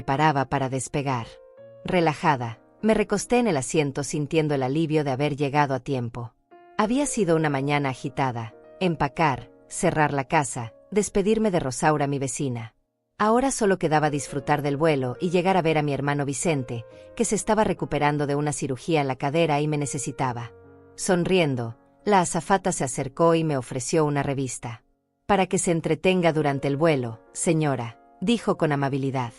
preparaba para despegar. Relajada, me recosté en el asiento sintiendo el alivio de haber llegado a tiempo. Había sido una mañana agitada: empacar, cerrar la casa, despedirme de Rosaura, mi vecina. Ahora solo quedaba disfrutar del vuelo y llegar a ver a mi hermano Vicente, que se estaba recuperando de una cirugía en la cadera y me necesitaba. Sonriendo, la azafata se acercó y me ofreció una revista. «Para que se entretenga durante el vuelo, señora», dijo con amabilidad.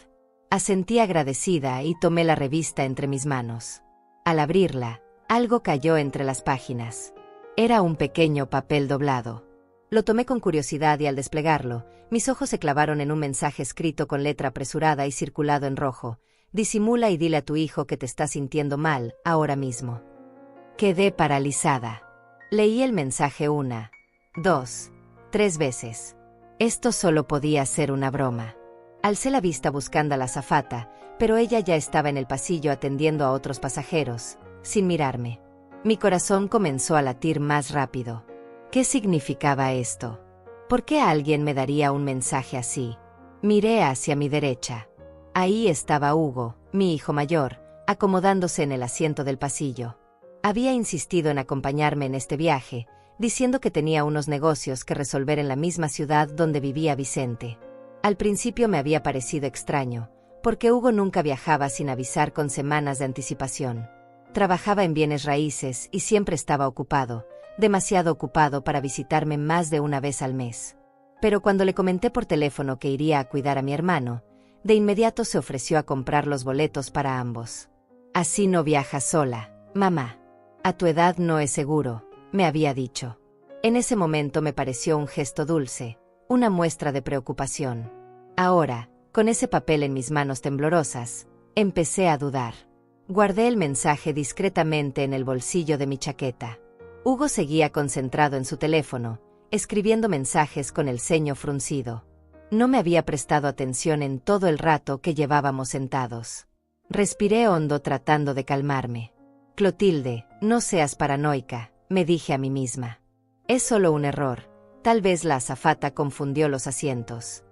Asentí agradecida y tomé la revista entre mis manos. Al abrirla, algo cayó entre las páginas. Era un pequeño papel doblado. Lo tomé con curiosidad y al desplegarlo, mis ojos se clavaron en un mensaje escrito con letra apresurada y circulado en rojo: «Disimula y dile a tu hijo que te estás sintiendo mal, ahora mismo». Quedé paralizada. Leí el mensaje 1, 2, 3 veces. Esto solo podía ser una broma. Alcé la vista buscando a la azafata, pero ella ya estaba en el pasillo atendiendo a otros pasajeros, sin mirarme. Mi corazón comenzó a latir más rápido. ¿Qué significaba esto? ¿Por qué alguien me daría un mensaje así? Miré hacia mi derecha. Ahí estaba Hugo, mi hijo mayor, acomodándose en el asiento del pasillo. Había insistido en acompañarme en este viaje, diciendo que tenía unos negocios que resolver en la misma ciudad donde vivía Vicente. Al principio me había parecido extraño, porque Hugo nunca viajaba sin avisar con semanas de anticipación. Trabajaba en bienes raíces y siempre estaba ocupado, demasiado ocupado para visitarme más de una vez al mes. Pero cuando le comenté por teléfono que iría a cuidar a mi hermano, de inmediato se ofreció a comprar los boletos para ambos. «Así no viajas sola, mamá. A tu edad no es seguro», me había dicho. En ese momento me pareció un gesto dulce, una muestra de preocupación. Ahora, con ese papel en mis manos temblorosas, empecé a dudar. Guardé el mensaje discretamente en el bolsillo de mi chaqueta. Hugo seguía concentrado en su teléfono, escribiendo mensajes con el ceño fruncido. No me había prestado atención en todo el rato que llevábamos sentados. Respiré hondo tratando de calmarme. «Clotilde, no seas paranoica», me dije a mí misma. «Es solo un error, tal vez la azafata confundió los asientos».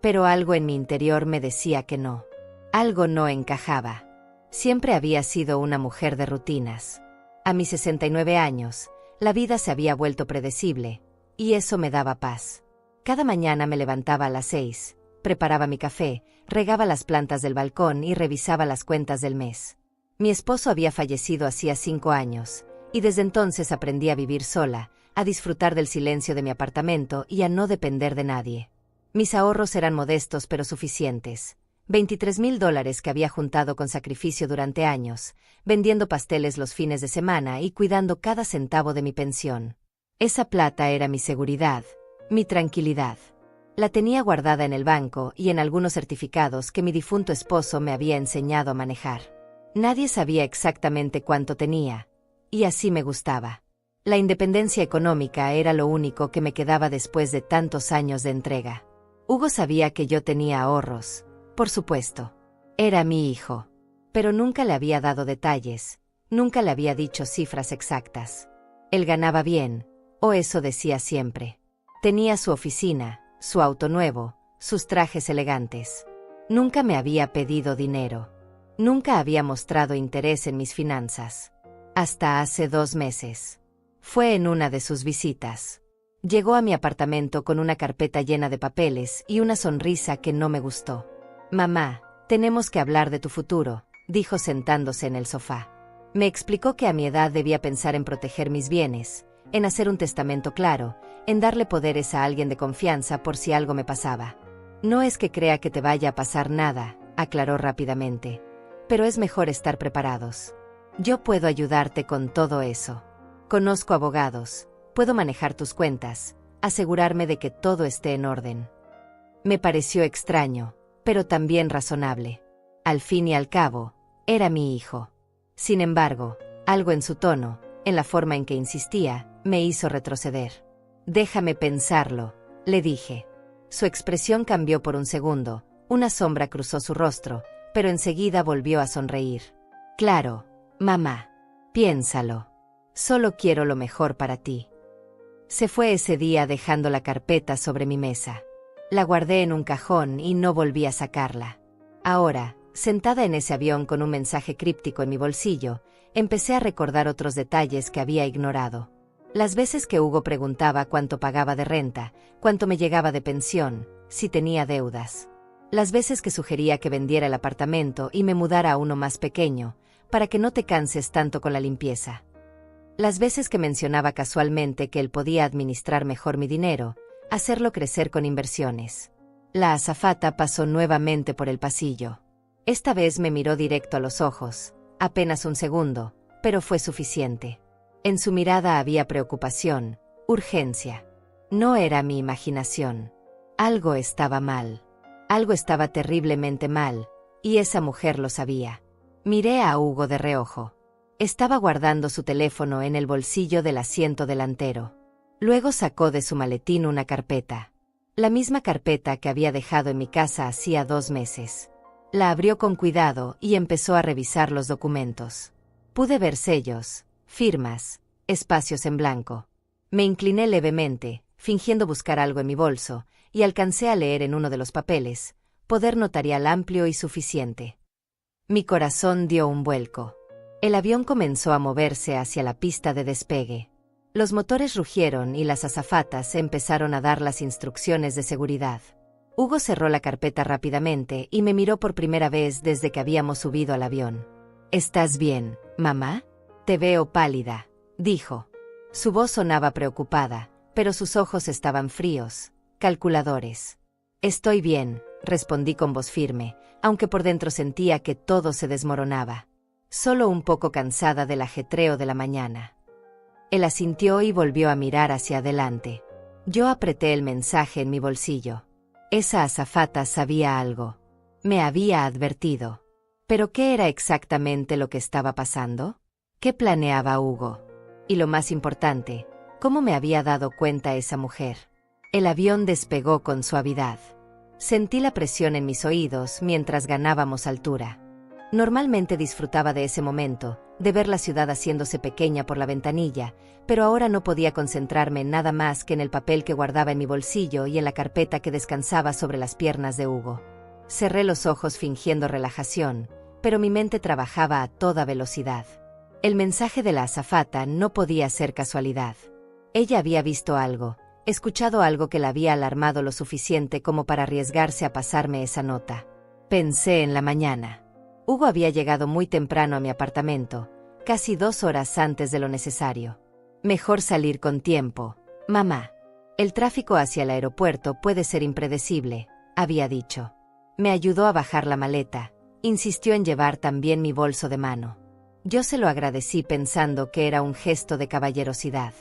Pero algo en mi interior me decía que no. Algo no encajaba. Siempre había sido una mujer de rutinas. A mis 69 años, la vida se había vuelto predecible, y eso me daba paz. Cada mañana me levantaba a las 6, preparaba mi café, regaba las plantas del balcón y revisaba las cuentas del mes. Mi esposo había fallecido hacía 5 años, y desde entonces aprendí a vivir sola, a disfrutar del silencio de mi apartamento y a no depender de nadie. Mis ahorros eran modestos pero suficientes. $23,000 que había juntado con sacrificio durante años, vendiendo pasteles los fines de semana y cuidando cada centavo de mi pensión. Esa plata era mi seguridad, mi tranquilidad. La tenía guardada en el banco y en algunos certificados que mi difunto esposo me había enseñado a manejar. Nadie sabía exactamente cuánto tenía, y así me gustaba. La independencia económica era lo único que me quedaba después de tantos años de entrega. Hugo sabía que yo tenía ahorros, por supuesto. Era mi hijo. Pero nunca le había dado detalles, nunca le había dicho cifras exactas. Él ganaba bien, o eso decía siempre. Tenía su oficina, su auto nuevo, sus trajes elegantes. Nunca me había pedido dinero. Nunca había mostrado interés en mis finanzas. Hasta hace 2 meses. Fue en una de sus visitas. Llegó a mi apartamento con una carpeta llena de papeles y una sonrisa que no me gustó. «Mamá, tenemos que hablar de tu futuro», dijo sentándose en el sofá. Me explicó que a mi edad debía pensar en proteger mis bienes, en hacer un testamento claro, en darle poderes a alguien de confianza por si algo me pasaba. «No es que crea que te vaya a pasar nada», aclaró rápidamente, «pero es mejor estar preparados. Yo puedo ayudarte con todo eso. Conozco abogados, puedo manejar tus cuentas, asegurarme de que todo esté en orden». Me pareció extraño, pero también razonable. Al fin y al cabo, era mi hijo. Sin embargo, algo en su tono, en la forma en que insistía, me hizo retroceder. «Déjame pensarlo», le dije. Su expresión cambió por un segundo, una sombra cruzó su rostro, pero enseguida volvió a sonreír. «Claro, mamá. Piénsalo. Solo quiero lo mejor para ti». Se fue ese día dejando la carpeta sobre mi mesa. La guardé en un cajón y no volví a sacarla. Ahora, sentada en ese avión con un mensaje críptico en mi bolsillo, empecé a recordar otros detalles que había ignorado. Las veces que Hugo preguntaba cuánto pagaba de renta, cuánto me llegaba de pensión, si tenía deudas. Las veces que sugería que vendiera el apartamento y me mudara a uno más pequeño, para que no te canses tanto con la limpieza. Las veces que mencionaba casualmente que él podía administrar mejor mi dinero, hacerlo crecer con inversiones. La azafata pasó nuevamente por el pasillo. Esta vez me miró directo a los ojos, apenas un segundo, pero fue suficiente. En su mirada había preocupación, urgencia. No era mi imaginación. Algo estaba mal. Algo estaba terriblemente mal, y esa mujer lo sabía. Miré a Hugo de reojo. Estaba guardando su teléfono en el bolsillo del asiento delantero. Luego sacó de su maletín una carpeta. La misma carpeta que había dejado en mi casa hacía 2 meses. La abrió con cuidado y empezó a revisar los documentos. Pude ver sellos, firmas, espacios en blanco. Me incliné levemente, fingiendo buscar algo en mi bolso, y alcancé a leer en uno de los papeles, poder notarial amplio y suficiente. Mi corazón dio un vuelco. El avión comenzó a moverse hacia la pista de despegue. Los motores rugieron y las azafatas empezaron a dar las instrucciones de seguridad. Hugo cerró la carpeta rápidamente y me miró por primera vez desde que habíamos subido al avión. «¿Estás bien, mamá? Te veo pálida», dijo. Su voz sonaba preocupada, pero sus ojos estaban fríos, calculadores. «Estoy bien», respondí con voz firme, aunque por dentro sentía que todo se desmoronaba. Solo un poco cansada del ajetreo de la mañana. Él asintió y volvió a mirar hacia adelante. Yo apreté el mensaje en mi bolsillo. Esa azafata sabía algo. Me había advertido. ¿Pero qué era exactamente lo que estaba pasando? ¿Qué planeaba Hugo? Y lo más importante, ¿cómo me había dado cuenta esa mujer? El avión despegó con suavidad. Sentí la presión en mis oídos mientras ganábamos altura. Normalmente disfrutaba de ese momento, de ver la ciudad haciéndose pequeña por la ventanilla, pero ahora no podía concentrarme en nada más que en el papel que guardaba en mi bolsillo y en la carpeta que descansaba sobre las piernas de Hugo. Cerré los ojos fingiendo relajación, pero mi mente trabajaba a toda velocidad. El mensaje de la azafata no podía ser casualidad. Ella había visto algo, escuchado algo que la había alarmado lo suficiente como para arriesgarse a pasarme esa nota. Pensé en la mañana. Hugo había llegado muy temprano a mi apartamento, casi 2 horas antes de lo necesario. Mejor salir con tiempo, mamá. El tráfico hacia el aeropuerto puede ser impredecible, había dicho. Me ayudó a bajar la maleta, insistió en llevar también mi bolso de mano. Yo se lo agradecí pensando que era un gesto de caballerosidad.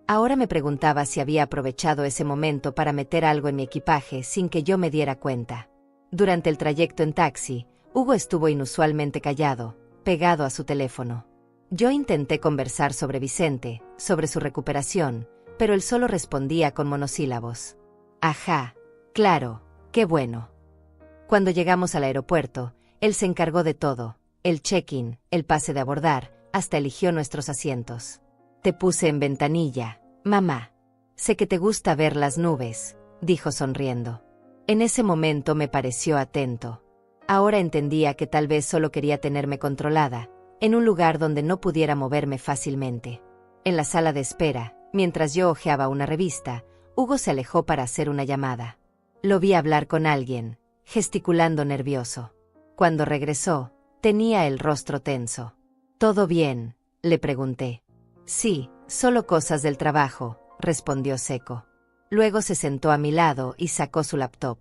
Ahora me preguntaba si había aprovechado ese momento para meter algo en mi equipaje sin que yo me diera cuenta. Durante el trayecto en taxi, Hugo estuvo inusualmente callado, pegado a su teléfono. Yo intenté conversar sobre Vicente, sobre su recuperación, pero él solo respondía con monosílabos. Ajá, claro, qué bueno. Cuando llegamos al aeropuerto, él se encargó de todo, el check-in, el pase de abordar, hasta eligió nuestros asientos. Te puse en ventanilla, mamá. Sé que te gusta ver las nubes, dijo sonriendo. En ese momento me pareció atento. Ahora entendía que tal vez solo quería tenerme controlada, en un lugar donde no pudiera moverme fácilmente. En la sala de espera, mientras yo hojeaba una revista, Hugo se alejó para hacer una llamada. Lo vi hablar con alguien, gesticulando nervioso. Cuando regresó, tenía el rostro tenso. ¿Todo bien?, le pregunté. Sí, solo cosas del trabajo, respondió seco. Luego se sentó a mi lado y sacó su laptop.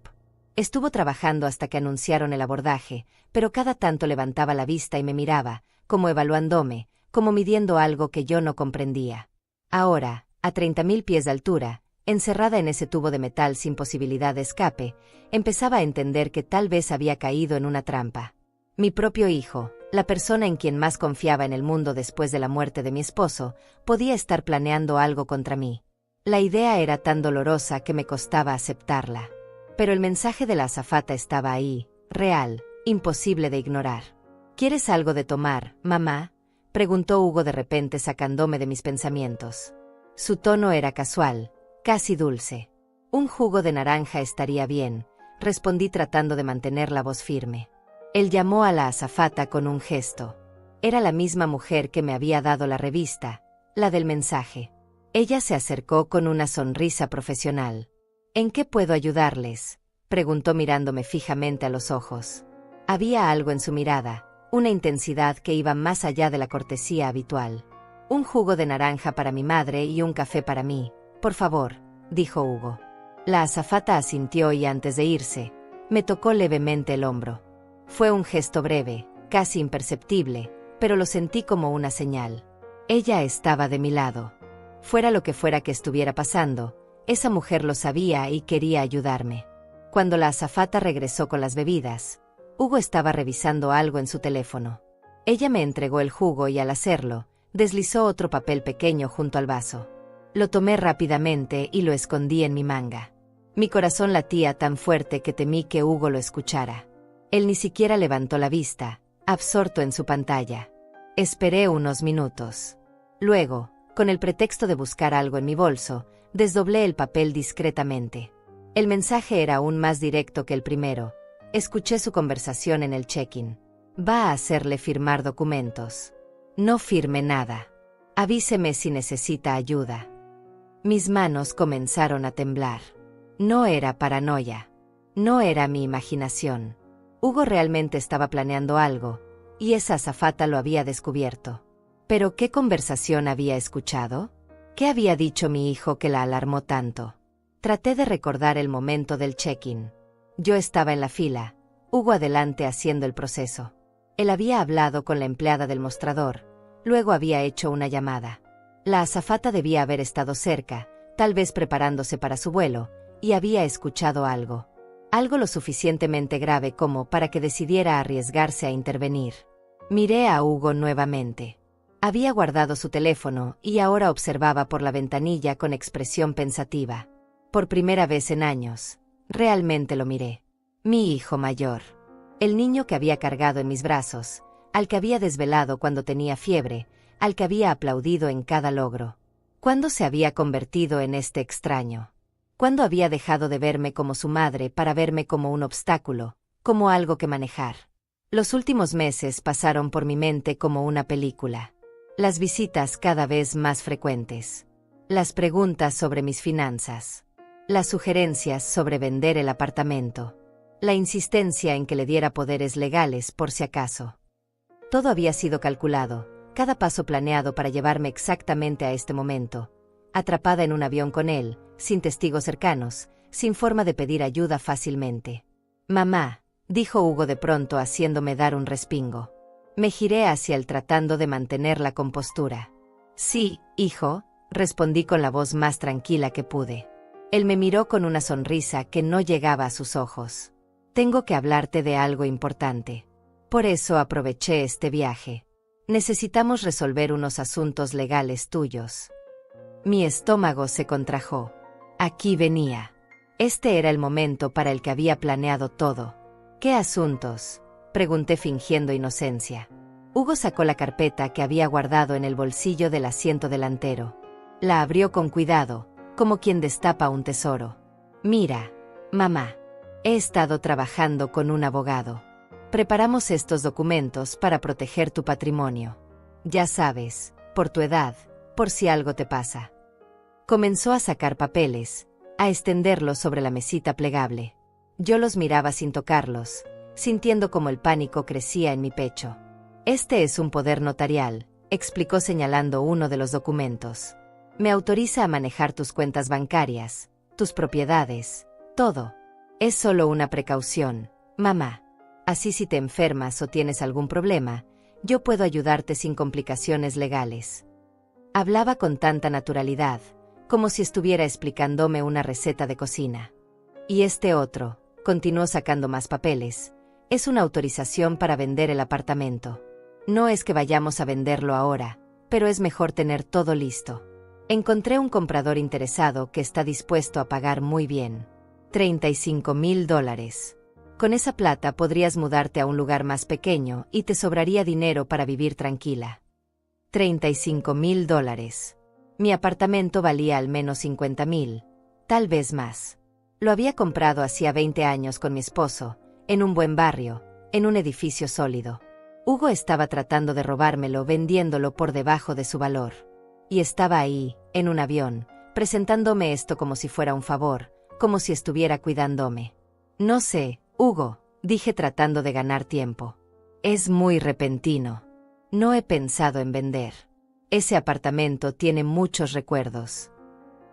Estuvo trabajando hasta que anunciaron el abordaje, pero cada tanto levantaba la vista y me miraba, como evaluándome, como midiendo algo que yo no comprendía. Ahora, a 30.000 pies de altura, encerrada en ese tubo de metal sin posibilidad de escape, empezaba a entender que tal vez había caído en una trampa. Mi propio hijo, la persona en quien más confiaba en el mundo después de la muerte de mi esposo, podía estar planeando algo contra mí. La idea era tan dolorosa que me costaba aceptarla. Pero el mensaje de la azafata estaba ahí, real, imposible de ignorar. ¿Quieres algo de tomar, mamá?, preguntó Hugo de repente sacándome de mis pensamientos. Su tono era casual, casi dulce. Un jugo de naranja estaría bien, respondí tratando de mantener la voz firme. Él llamó a la azafata con un gesto. Era la misma mujer que me había dado la revista, la del mensaje. Ella se acercó con una sonrisa profesional. ¿En qué puedo ayudarles?, preguntó mirándome fijamente a los ojos. Había algo en su mirada, una intensidad que iba más allá de la cortesía habitual. Un jugo de naranja para mi madre y un café para mí, por favor, dijo Hugo. La azafata asintió y antes de irse, me tocó levemente el hombro. Fue un gesto breve, casi imperceptible, pero lo sentí como una señal. Ella estaba de mi lado. Fuera lo que fuera que estuviera pasando, esa mujer lo sabía y quería ayudarme. Cuando la azafata regresó con las bebidas, Hugo estaba revisando algo en su teléfono. Ella me entregó el jugo y al hacerlo, deslizó otro papel pequeño junto al vaso. Lo tomé rápidamente y lo escondí en mi manga. Mi corazón latía tan fuerte que temí que Hugo lo escuchara. Él ni siquiera levantó la vista, absorto en su pantalla. Esperé unos minutos. Luego, con el pretexto de buscar algo en mi bolso, desdoblé el papel discretamente. El mensaje era aún más directo que el primero. Escuché su conversación en el check-in. Va a hacerle firmar documentos. No firme nada. Avíseme si necesita ayuda. Mis manos comenzaron a temblar. No era paranoia. No era mi imaginación. Hugo realmente estaba planeando algo, y esa azafata lo había descubierto. ¿Pero qué conversación había escuchado? ¿Qué había dicho mi hijo que la alarmó tanto? Traté de recordar el momento del check-in. Yo estaba en la fila, Hugo adelante haciendo el proceso. Él había hablado con la empleada del mostrador, luego había hecho una llamada. La azafata debía haber estado cerca, tal vez preparándose para su vuelo, y había escuchado algo. Algo lo suficientemente grave como para que decidiera arriesgarse a intervenir. Miré a Hugo nuevamente. Había guardado su teléfono y ahora observaba por la ventanilla con expresión pensativa. Por primera vez en años, realmente lo miré. Mi hijo mayor. El niño que había cargado en mis brazos, al que había desvelado cuando tenía fiebre, al que había aplaudido en cada logro. ¿Cuándo se había convertido en este extraño? ¿Cuándo había dejado de verme como su madre para verme como un obstáculo, como algo que manejar? Los últimos meses pasaron por mi mente como una película. Las visitas cada vez más frecuentes. Las preguntas sobre mis finanzas. Las sugerencias sobre vender el apartamento. La insistencia en que le diera poderes legales por si acaso. Todo había sido calculado, cada paso planeado para llevarme exactamente a este momento. Atrapada en un avión con él, sin testigos cercanos, sin forma de pedir ayuda fácilmente. «Mamá», dijo Hugo de pronto haciéndome dar un respingo. Me giré hacia él tratando de mantener la compostura. «Sí, hijo», respondí con la voz más tranquila que pude. Él me miró con una sonrisa que no llegaba a sus ojos. «Tengo que hablarte de algo importante. Por eso aproveché este viaje. Necesitamos resolver unos asuntos legales tuyos». Mi estómago se contrajo. Aquí venía. Este era el momento para el que había planeado todo. «¿Qué asuntos?», pregunté fingiendo inocencia. Hugo sacó la carpeta que había guardado en el bolsillo del asiento delantero. La abrió con cuidado, como quien destapa un tesoro. «Mira, mamá. He estado trabajando con un abogado. Preparamos estos documentos para proteger tu patrimonio. Ya sabes, por tu edad, por si algo te pasa». Comenzó a sacar papeles, a extenderlos sobre la mesita plegable. Yo los miraba sin tocarlos, sintiendo como el pánico crecía en mi pecho. «Este es un poder notarial», explicó señalando uno de los documentos. «Me autoriza a manejar tus cuentas bancarias, tus propiedades, todo. Es solo una precaución, mamá. Así si te enfermas o tienes algún problema, yo puedo ayudarte sin complicaciones legales». Hablaba con tanta naturalidad, como si estuviera explicándome una receta de cocina. «Y este otro», continuó sacando más papeles, «es una autorización para vender el apartamento. No es que vayamos a venderlo ahora, pero es mejor tener todo listo. Encontré un comprador interesado que está dispuesto a pagar muy bien. $35,000. Con esa plata podrías mudarte a un lugar más pequeño y te sobraría dinero para vivir tranquila». $35,000. Mi apartamento valía al menos 50,000, tal vez más. Lo había comprado hacía 20 años con mi esposo, en un buen barrio, en un edificio sólido. Hugo estaba tratando de robármelo vendiéndolo por debajo de su valor. Y estaba ahí, en un avión, presentándome esto como si fuera un favor, como si estuviera cuidándome. No sé, Hugo, dije tratando de ganar tiempo. Es muy repentino. No he pensado en vender. Ese apartamento tiene muchos recuerdos.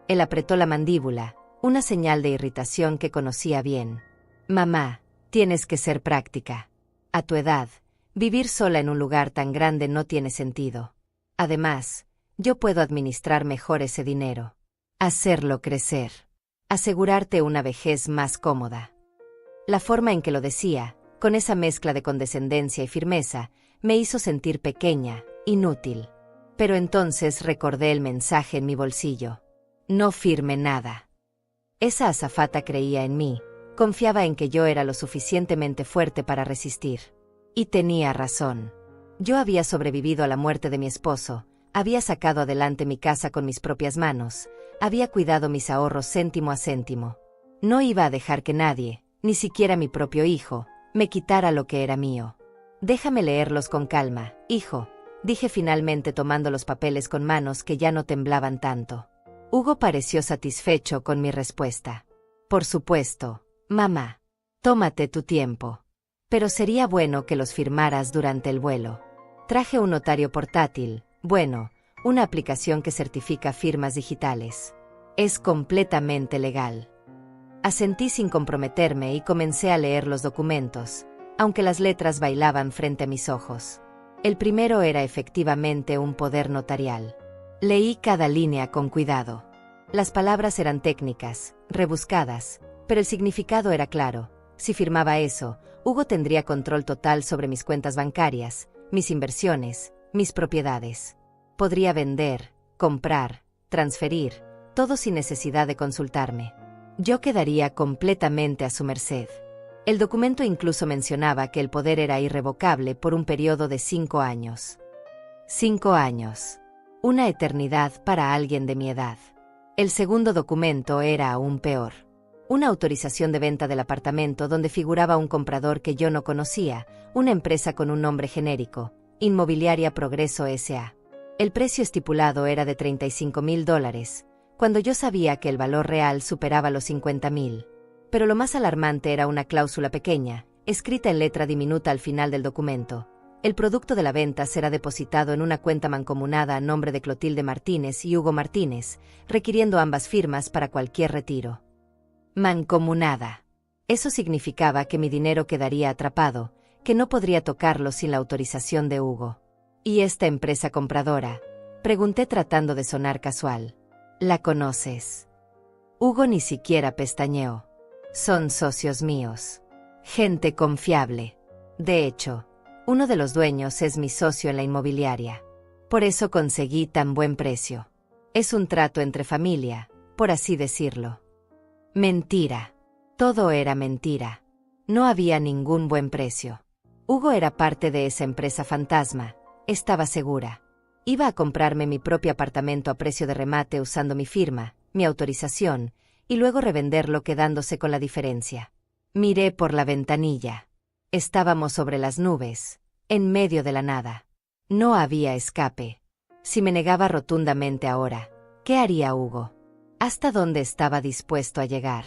Él apretó la mandíbula, una señal de irritación que conocía bien. Mamá, tienes que ser práctica. A tu edad, vivir sola en un lugar tan grande no tiene sentido. Además, yo puedo administrar mejor ese dinero. Hacerlo crecer. Asegurarte una vejez más cómoda. La forma en que lo decía, con esa mezcla de condescendencia y firmeza, me hizo sentir pequeña, inútil. Pero entonces recordé el mensaje en mi bolsillo. No firme nada. Esa azafata creía en mí, confiaba en que yo era lo suficientemente fuerte para resistir. Y tenía razón. Yo había sobrevivido a la muerte de mi esposo, había sacado adelante mi casa con mis propias manos, había cuidado mis ahorros céntimo a céntimo. No iba a dejar que nadie, ni siquiera mi propio hijo, me quitara lo que era mío. Déjame leerlos con calma, hijo, dije finalmente tomando los papeles con manos que ya no temblaban tanto. Hugo pareció satisfecho con mi respuesta. Por supuesto, mamá. Tómate tu tiempo. Pero sería bueno que los firmaras durante el vuelo. Traje un notario portátil, bueno, una aplicación que certifica firmas digitales. Es completamente legal. Asentí sin comprometerme y comencé a leer los documentos, aunque las letras bailaban frente a mis ojos. El primero era efectivamente un poder notarial. Leí cada línea con cuidado. Las palabras eran técnicas, rebuscadas, pero el significado era claro. Si firmaba eso, Hugo tendría control total sobre mis cuentas bancarias, mis inversiones, mis propiedades. Podría vender, comprar, transferir, todo sin necesidad de consultarme. Yo quedaría completamente a su merced. El documento incluso mencionaba que el poder era irrevocable por un periodo de 5 años. 5 años. Una eternidad para alguien de mi edad. El segundo documento era aún peor. Una autorización de venta del apartamento donde figuraba un comprador que yo no conocía, una empresa con un nombre genérico, Inmobiliaria Progreso S.A. El precio estipulado era de $35,000, cuando yo sabía que el valor real superaba los $50,000. Pero lo más alarmante era una cláusula pequeña, escrita en letra diminuta al final del documento. El producto de la venta será depositado en una cuenta mancomunada a nombre de Clotilde Martínez y Hugo Martínez, requiriendo ambas firmas para cualquier retiro. Mancomunada. Eso significaba que mi dinero quedaría atrapado, que no podría tocarlo sin la autorización de Hugo. ¿Y esta empresa compradora? Pregunté tratando de sonar casual. ¿La conoces? Hugo ni siquiera pestañeó. Son socios míos. Gente confiable. De hecho, uno de los dueños es mi socio en la inmobiliaria. Por eso conseguí tan buen precio. Es un trato entre familia, por así decirlo. Mentira. Todo era mentira. No había ningún buen precio. Hugo era parte de esa empresa fantasma, estaba segura. Iba a comprarme mi propio apartamento a precio de remate usando mi firma, mi autorización, y luego revenderlo quedándose con la diferencia. Miré por la ventanilla. Estábamos sobre las nubes, en medio de la nada. No había escape. Si me negaba rotundamente ahora, ¿qué haría Hugo? ¿Hasta dónde estaba dispuesto a llegar?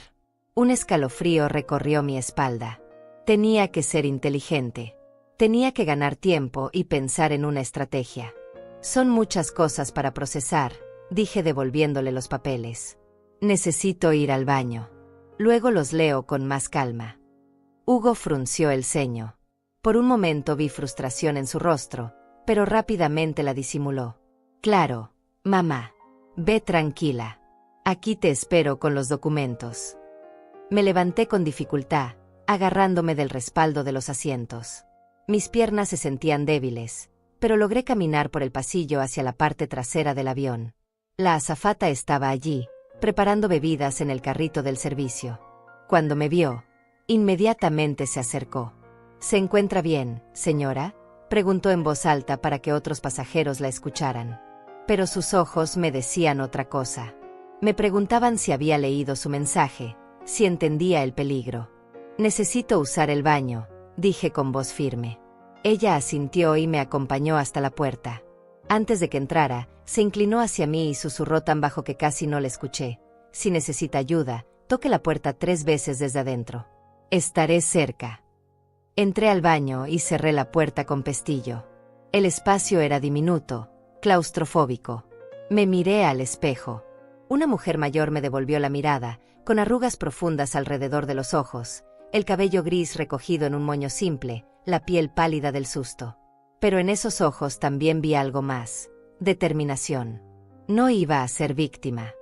Un escalofrío recorrió mi espalda. Tenía que ser inteligente. Tenía que ganar tiempo y pensar en una estrategia. Son muchas cosas para procesar, dije devolviéndole los papeles. Necesito ir al baño. Luego los leo con más calma. Hugo frunció el ceño. Por un momento vi frustración en su rostro, pero rápidamente la disimuló. Claro, mamá. Ve tranquila. Aquí te espero con los documentos. Me levanté con dificultad, agarrándome del respaldo de los asientos. Mis piernas se sentían débiles, pero logré caminar por el pasillo hacia la parte trasera del avión. La azafata estaba allí, preparando bebidas en el carrito del servicio. Cuando me vio, inmediatamente se acercó. ¿Se encuentra bien, señora?, preguntó en voz alta para que otros pasajeros la escucharan. Pero sus ojos me decían otra cosa. Me preguntaban si había leído su mensaje, si entendía el peligro. Necesito usar el baño, dije con voz firme. Ella asintió y me acompañó hasta la puerta. Antes de que entrara, se inclinó hacia mí y susurró tan bajo que casi no le escuché. Si necesita ayuda, toque la puerta 3 veces desde adentro. Estaré cerca. Entré al baño y cerré la puerta con pestillo. El espacio era diminuto, claustrofóbico. Me miré al espejo. Una mujer mayor me devolvió la mirada, con arrugas profundas alrededor de los ojos, el cabello gris recogido en un moño simple, la piel pálida del susto. Pero en esos ojos también vi algo más: determinación. No iba a ser víctima.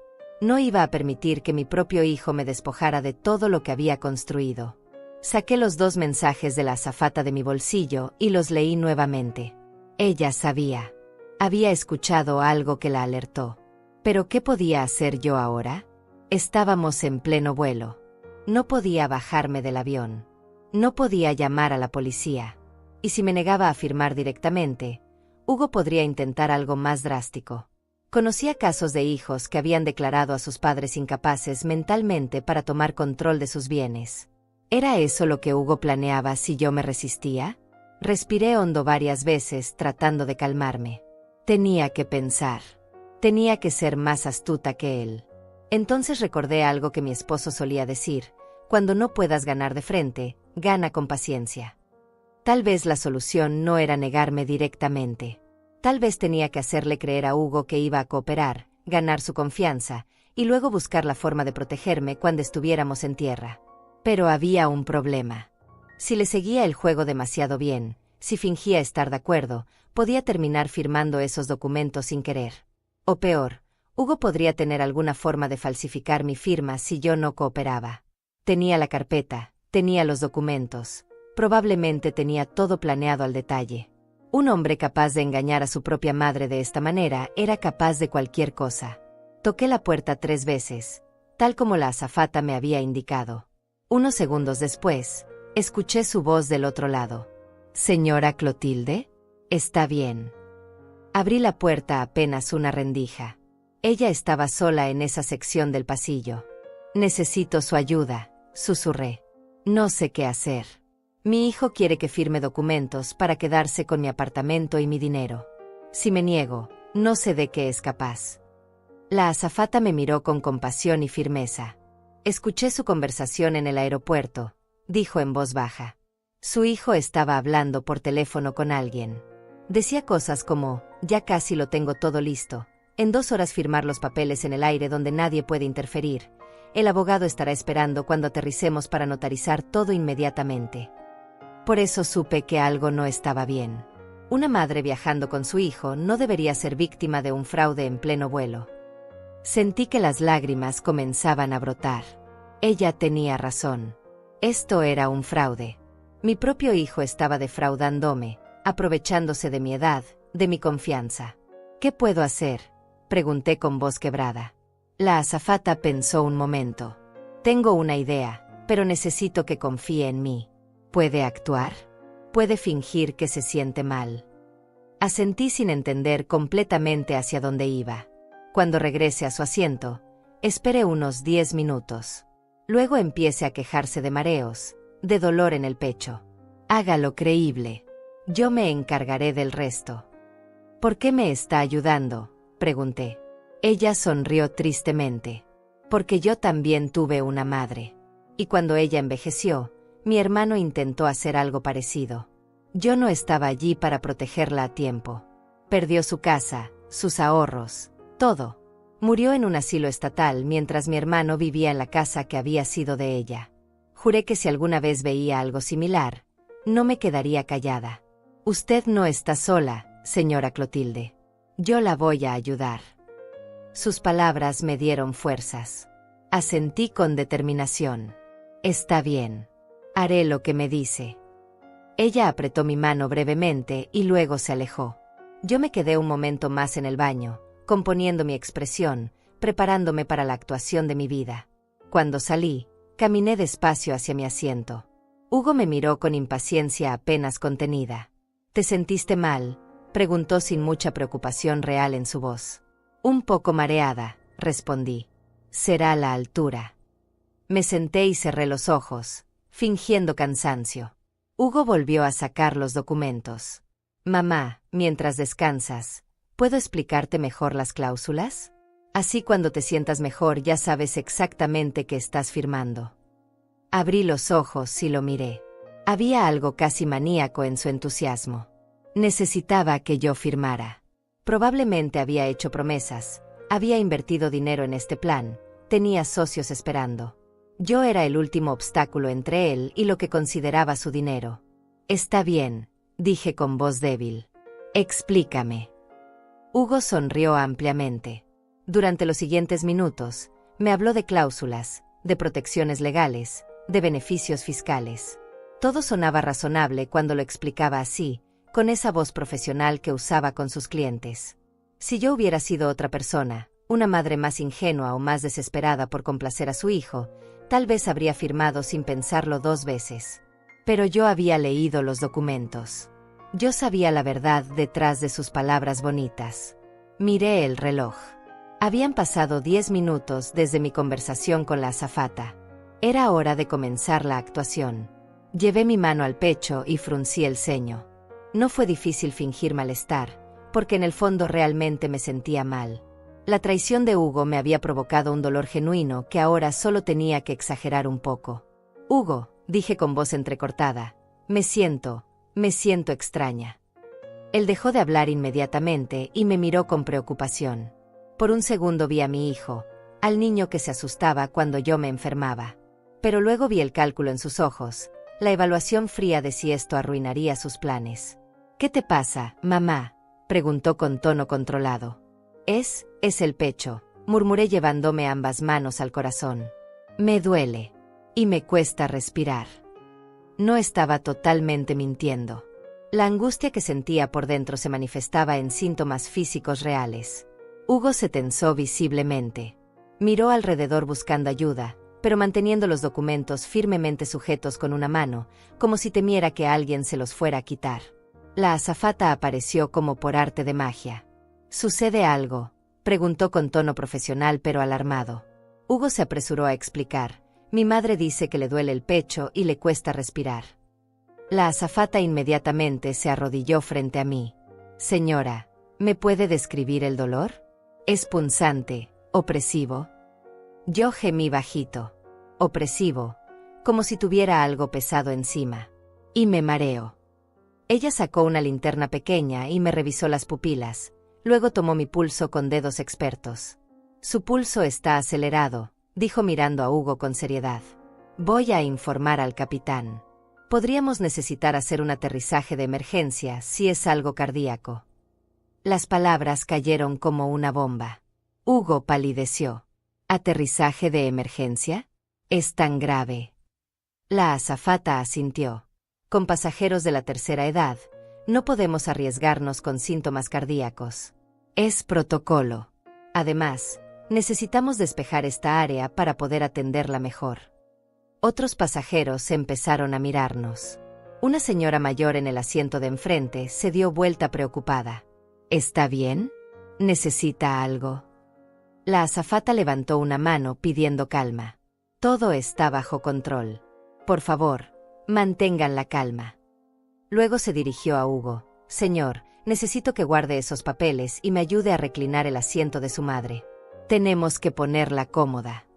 No iba a permitir que mi propio hijo me despojara de todo lo que había construido. Saqué los 2 mensajes de la azafata de mi bolsillo y los leí nuevamente. Ella sabía. Había escuchado algo que la alertó. ¿Pero qué podía hacer yo ahora? Estábamos en pleno vuelo. No podía bajarme del avión. No podía llamar a la policía. Y si me negaba a firmar directamente, Hugo podría intentar algo más drástico. Conocía casos de hijos que habían declarado a sus padres incapaces mentalmente para tomar control de sus bienes. ¿Era eso lo que Hugo planeaba si yo me resistía? Respiré hondo varias veces tratando de calmarme. Tenía que pensar. Tenía que ser más astuta que él. Entonces recordé algo que mi esposo solía decir: cuando no puedas ganar de frente, gana con paciencia. Tal vez la solución no era negarme directamente. Tal vez tenía que hacerle creer a Hugo que iba a cooperar, ganar su confianza, y luego buscar la forma de protegerme cuando estuviéramos en tierra. Pero había un problema. Si le seguía el juego demasiado bien, si fingía estar de acuerdo, podía terminar firmando esos documentos sin querer. O peor, Hugo podría tener alguna forma de falsificar mi firma si yo no cooperaba. Tenía la carpeta, tenía los documentos, probablemente tenía todo planeado al detalle. Un hombre capaz de engañar a su propia madre de esta manera era capaz de cualquier cosa. Toqué la puerta 3 veces, tal como la azafata me había indicado. Unos segundos después, escuché su voz del otro lado. «Señora Clotilde, ¿está bien?» Abrí la puerta apenas una rendija. Ella estaba sola en esa sección del pasillo. «Necesito su ayuda», susurré. «No sé qué hacer. Mi hijo quiere que firme documentos para quedarse con mi apartamento y mi dinero. Si me niego, no sé de qué es capaz». La azafata me miró con compasión y firmeza. «Escuché su conversación en el aeropuerto», dijo en voz baja. Su hijo estaba hablando por teléfono con alguien. Decía cosas como: «Ya casi lo tengo todo listo. En 2 horas firmar los papeles en el aire donde nadie puede interferir. El abogado estará esperando cuando aterricemos para notarizar todo inmediatamente». Por eso supe que algo no estaba bien. Una madre viajando con su hijo no debería ser víctima de un fraude en pleno vuelo. Sentí que las lágrimas comenzaban a brotar. Ella tenía razón. Esto era un fraude. Mi propio hijo estaba defraudándome, aprovechándose de mi edad, de mi confianza. «¿Qué puedo hacer?», pregunté con voz quebrada. La azafata pensó un momento. «Tengo una idea, pero necesito que confíe en mí. ¿Puede actuar? ¿Puede fingir que se siente mal?». Asentí sin entender completamente hacia dónde iba. Cuando regrese a su asiento, esperé unos 10 minutos. Luego empiece a quejarse de mareos, de dolor en el pecho. Hágalo creíble. Yo me encargaré del resto. «¿Por qué me está ayudando?», pregunté. Ella sonrió tristemente. «Porque yo también tuve una madre. Y cuando ella envejeció, mi hermano intentó hacer algo parecido. Yo no estaba allí para protegerla a tiempo. Perdió su casa, sus ahorros, todo. Murió en un asilo estatal mientras mi hermano vivía en la casa que había sido de ella. Juré que si alguna vez veía algo similar, no me quedaría callada. Usted no está sola, señora Clotilde. Yo la voy a ayudar». Sus palabras me dieron fuerzas. Asentí con determinación. «Está bien. Haré lo que me dice». Ella apretó mi mano brevemente y luego se alejó. Yo me quedé un momento más en el baño, componiendo mi expresión, preparándome para la actuación de mi vida. Cuando salí, caminé despacio hacia mi asiento. Hugo me miró con impaciencia apenas contenida. «¿Te sentiste mal?», preguntó sin mucha preocupación real en su voz. «Un poco mareada», respondí. «Será la altura». Me senté y cerré los ojos, fingiendo cansancio. Hugo volvió a sacar los documentos. Mamá, mientras descansas, ¿puedo explicarte mejor las cláusulas? Así cuando te sientas mejor ya sabes exactamente qué estás firmando. Abrí los ojos y lo miré. Había algo casi maníaco en su entusiasmo. Necesitaba que yo firmara. Probablemente había hecho promesas, había invertido dinero en este plan, tenía socios esperando. Yo era el último obstáculo entre él y lo que consideraba su dinero. Está bien, dije con voz débil. Explícame. Hugo sonrió ampliamente. Durante los siguientes minutos, me habló de cláusulas, de protecciones legales, de beneficios fiscales. Todo sonaba razonable cuando lo explicaba así, con esa voz profesional que usaba con sus clientes. Si yo hubiera sido otra persona, una madre más ingenua o más desesperada por complacer a su hijo, tal vez habría firmado sin pensarlo 2 veces. Pero yo había leído los documentos. Yo sabía la verdad detrás de sus palabras bonitas. Miré el reloj. Habían pasado 10 minutos desde mi conversación con la azafata. Era hora de comenzar la actuación. Llevé mi mano al pecho y fruncí el ceño. No fue difícil fingir malestar, porque en el fondo realmente me sentía mal. La traición de Hugo me había provocado un dolor genuino que ahora solo tenía que exagerar un poco. Hugo, dije con voz entrecortada, me siento extraña. Él dejó de hablar inmediatamente y me miró con preocupación. Por un segundo vi a mi hijo, al niño que se asustaba cuando yo me enfermaba. Pero luego vi el cálculo en sus ojos, la evaluación fría de si esto arruinaría sus planes. ¿Qué te pasa, mamá?, preguntó con tono controlado. Es el pecho, murmuré llevándome ambas manos al corazón. Me duele. Y me cuesta respirar. No estaba totalmente mintiendo. La angustia que sentía por dentro se manifestaba en síntomas físicos reales. Hugo se tensó visiblemente. Miró alrededor buscando ayuda, pero manteniendo los documentos firmemente sujetos con una mano, como si temiera que alguien se los fuera a quitar. La azafata apareció como por arte de magia. ¿Sucede algo?, preguntó con tono profesional pero alarmado. Hugo se apresuró a explicar. Mi madre dice que le duele el pecho y le cuesta respirar. La azafata inmediatamente se arrodilló frente a mí. Señora, ¿me puede describir el dolor? ¿Es punzante, opresivo? Yo gemí bajito. Opresivo, como si tuviera algo pesado encima. Y me mareo. Ella sacó una linterna pequeña y me revisó las pupilas, luego tomó mi pulso con dedos expertos. Su pulso está acelerado, dijo mirando a Hugo con seriedad. Voy a informar al capitán. Podríamos necesitar hacer un aterrizaje de emergencia si es algo cardíaco. Las palabras cayeron como una bomba. Hugo palideció. ¿Aterrizaje de emergencia? ¿Es tan grave? La azafata asintió. Con pasajeros de la tercera edad, no podemos arriesgarnos con síntomas cardíacos. Es protocolo. Además, necesitamos despejar esta área para poder atenderla mejor. Otros pasajeros empezaron a mirarnos. Una señora mayor en el asiento de enfrente se dio vuelta preocupada. ¿Está bien? ¿Necesita algo? La azafata levantó una mano pidiendo calma. Todo está bajo control. Por favor, mantengan la calma. Luego se dirigió a Hugo. Señor, necesito que guarde esos papeles y me ayude a reclinar el asiento de su madre. Tenemos que ponerla cómoda.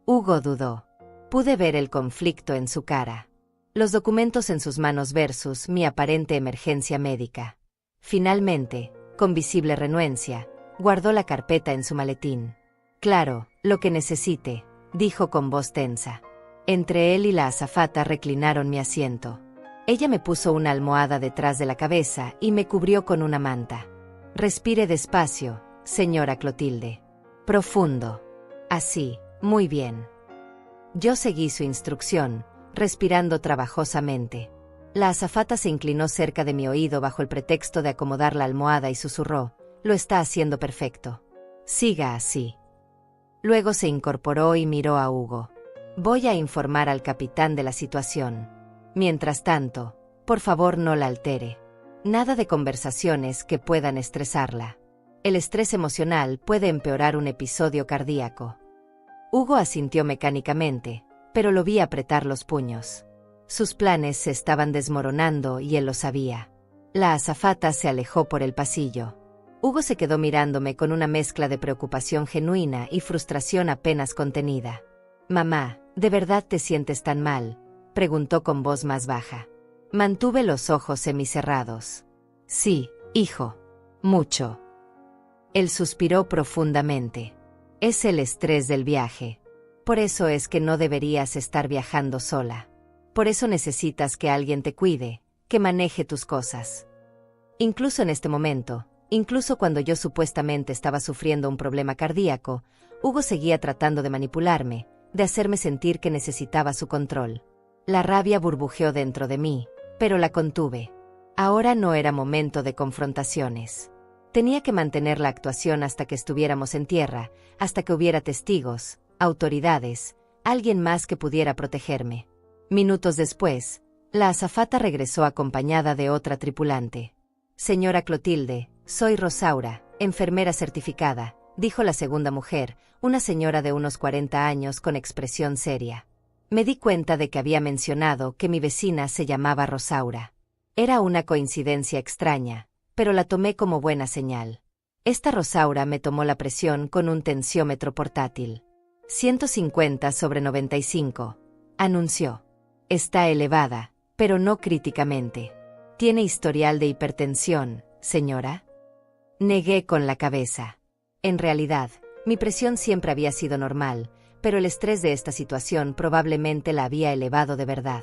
Hugo dudó. Pude ver el conflicto en su cara. Los documentos en sus manos versus mi aparente emergencia médica. Finalmente, con visible renuencia, guardó la carpeta en su maletín. Claro, lo que necesite, dijo con voz tensa. Entre él y la azafata reclinaron mi asiento. Ella me puso una almohada detrás de la cabeza y me cubrió con una manta. Respire despacio, señora Clotilde. Profundo. Así, muy bien. Yo seguí su instrucción, respirando trabajosamente. La azafata se inclinó cerca de mi oído bajo el pretexto de acomodar la almohada y susurró, «Lo está haciendo perfecto. Siga así». Luego se incorporó y miró a Hugo. «Voy a informar al capitán de la situación. Mientras tanto, por favor no la altere. Nada de conversaciones que puedan estresarla. El estrés emocional puede empeorar un episodio cardíaco». Hugo asintió mecánicamente, pero lo vi apretar los puños. Sus planes se estaban desmoronando y él lo sabía. La azafata se alejó por el pasillo. Hugo se quedó mirándome con una mezcla de preocupación genuina y frustración apenas contenida. «Mamá, ¿de verdad te sientes tan mal?», preguntó con voz más baja. Mantuve los ojos semicerrados. «Sí, hijo. Mucho». Él suspiró profundamente. «Es el estrés del viaje. Por eso es que no deberías estar viajando sola. Por eso necesitas que alguien te cuide, que maneje tus cosas». Incluso en este momento, incluso cuando yo supuestamente estaba sufriendo un problema cardíaco, Hugo seguía tratando de manipularme, de hacerme sentir que necesitaba su control. La rabia burbujeó dentro de mí, pero la contuve. Ahora no era momento de confrontaciones. Tenía que mantener la actuación hasta que estuviéramos en tierra, hasta que hubiera testigos, autoridades, alguien más que pudiera protegerme. Minutos después, la azafata regresó acompañada de otra tripulante. «Señora Clotilde, soy Rosaura, enfermera certificada», dijo la segunda mujer, una señora de unos 40 años con expresión seria. Me di cuenta de que había mencionado que mi vecina se llamaba Rosaura. Era una coincidencia extraña, pero la tomé como buena señal. Esta Rosaura me tomó la presión con un tensiómetro portátil. 150/95, anunció. «Está elevada, pero no críticamente. ¿Tiene historial de hipertensión, señora?». Negué con la cabeza. En realidad, mi presión siempre había sido normal, pero el estrés de esta situación probablemente la había elevado de verdad.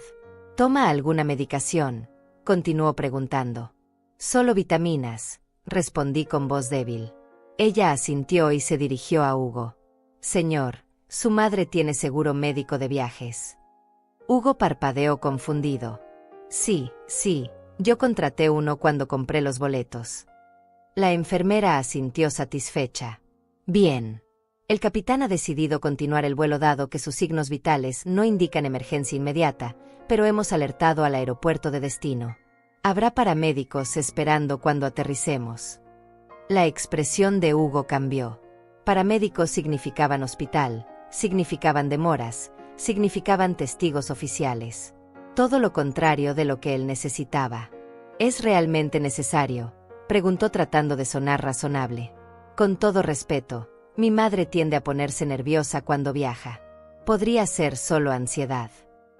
«¿Toma alguna medicación?», continuó preguntando. «Solo vitaminas», respondí con voz débil. Ella asintió y se dirigió a Hugo. «Señor, su madre tiene seguro médico de viajes». Hugo parpadeó confundido. «Sí, yo contraté uno cuando compré los boletos». La enfermera asintió satisfecha. «Bien. El capitán ha decidido continuar el vuelo dado que sus signos vitales no indican emergencia inmediata, pero hemos alertado al aeropuerto de destino. Habrá paramédicos esperando cuando aterricemos». La expresión de Hugo cambió. Paramédicos significaban hospital, significaban demoras, significaban testigos oficiales. Todo lo contrario de lo que él necesitaba. «¿Es realmente necesario?», preguntó tratando de sonar razonable. «Con todo respeto, mi madre tiende a ponerse nerviosa cuando viaja. Podría ser solo ansiedad.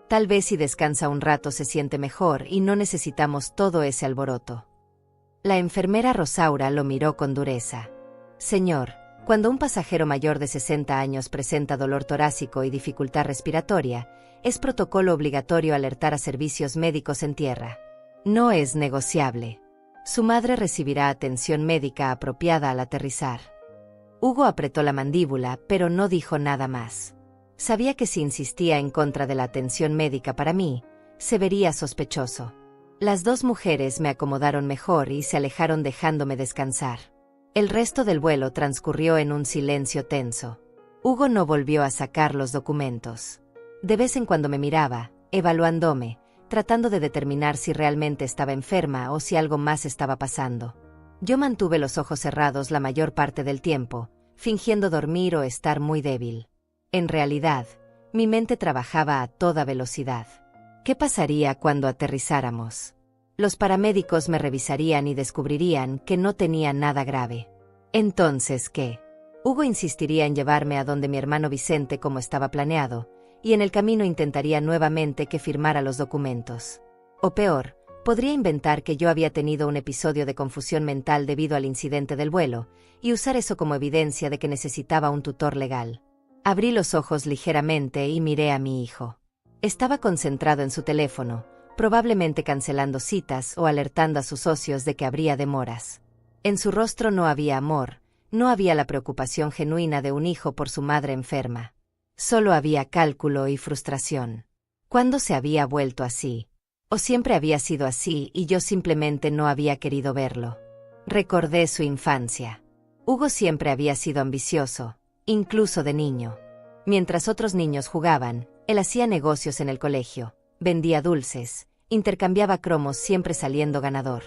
Tal vez si descansa un rato se siente mejor y no necesitamos todo ese alboroto». La enfermera Rosaura lo miró con dureza. «Señor, cuando un pasajero mayor de 60 años presenta dolor torácico y dificultad respiratoria, es protocolo obligatorio alertar a servicios médicos en tierra. No es negociable. Su madre recibirá atención médica apropiada al aterrizar». Hugo apretó la mandíbula, pero no dijo nada más. Sabía que si insistía en contra de la atención médica para mí, se vería sospechoso. Las dos mujeres me acomodaron mejor y se alejaron dejándome descansar. El resto del vuelo transcurrió en un silencio tenso. Hugo no volvió a sacar los documentos. De vez en cuando me miraba, evaluándome, tratando de determinar si realmente estaba enferma o si algo más estaba pasando. Yo mantuve los ojos cerrados la mayor parte del tiempo, fingiendo dormir o estar muy débil. En realidad, mi mente trabajaba a toda velocidad. ¿Qué pasaría cuando aterrizáramos? Los paramédicos me revisarían y descubrirían que no tenía nada grave. ¿Entonces qué? Hugo insistiría en llevarme a donde mi hermano Vicente como estaba planeado, y en el camino intentaría nuevamente que firmara los documentos. O peor, podría inventar que yo había tenido un episodio de confusión mental debido al incidente del vuelo, y usar eso como evidencia de que necesitaba un tutor legal. Abrí los ojos ligeramente y miré a mi hijo. Estaba concentrado en su teléfono, probablemente cancelando citas o alertando a sus socios de que habría demoras. En su rostro no había amor, no había la preocupación genuina de un hijo por su madre enferma. Solo había cálculo y frustración. ¿Cuándo se había vuelto así? ¿O siempre había sido así y yo simplemente no había querido verlo? Recordé su infancia. Hugo siempre había sido ambicioso, incluso de niño. Mientras otros niños jugaban, él hacía negocios en el colegio, vendía dulces, intercambiaba cromos siempre saliendo ganador.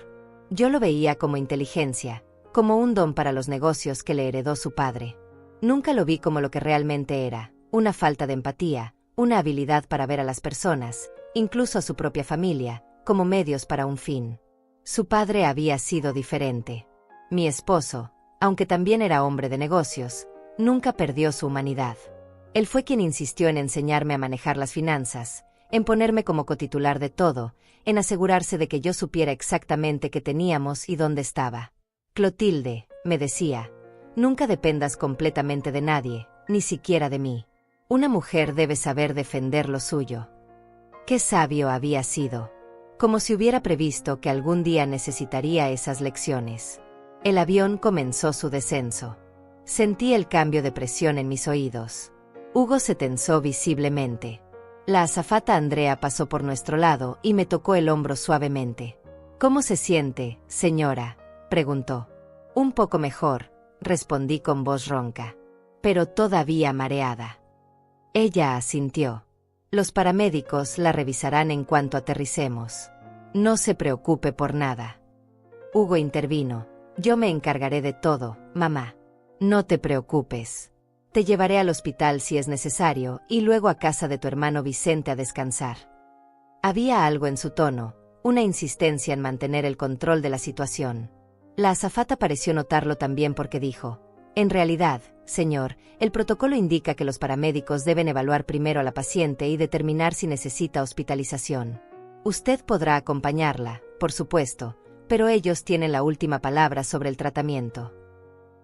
Yo lo veía como inteligencia, como un don para los negocios que le heredó su padre. Nunca lo vi como lo que realmente era, una falta de empatía, una habilidad para ver a las personas, incluso a su propia familia, como medios para un fin. Su padre había sido diferente. Mi esposo, aunque también era hombre de negocios, nunca perdió su humanidad. Él fue quien insistió en enseñarme a manejar las finanzas, en ponerme como cotitular de todo, en asegurarse de que yo supiera exactamente qué teníamos y dónde estaba. Clotilde, me decía, nunca dependas completamente de nadie, ni siquiera de mí. Una mujer debe saber defender lo suyo. Qué sabio había sido. Como si hubiera previsto que algún día necesitaría esas lecciones. El avión comenzó su descenso. Sentí el cambio de presión en mis oídos. Hugo se tensó visiblemente. La azafata Andrea pasó por nuestro lado y me tocó el hombro suavemente. «¿Cómo se siente, señora?», preguntó. «Un poco mejor», respondí con voz ronca. «Pero todavía mareada». Ella asintió. «Los paramédicos la revisarán en cuanto aterricemos. No se preocupe por nada». Hugo intervino. «Yo me encargaré de todo, mamá. No te preocupes. Te llevaré al hospital si es necesario y luego a casa de tu hermano Vicente a descansar». Había algo en su tono, una insistencia en mantener el control de la situación. La azafata pareció notarlo también porque dijo: «En realidad, señor, el protocolo indica que los paramédicos deben evaluar primero a la paciente y determinar si necesita hospitalización. Usted podrá acompañarla, por supuesto, pero ellos tienen la última palabra sobre el tratamiento».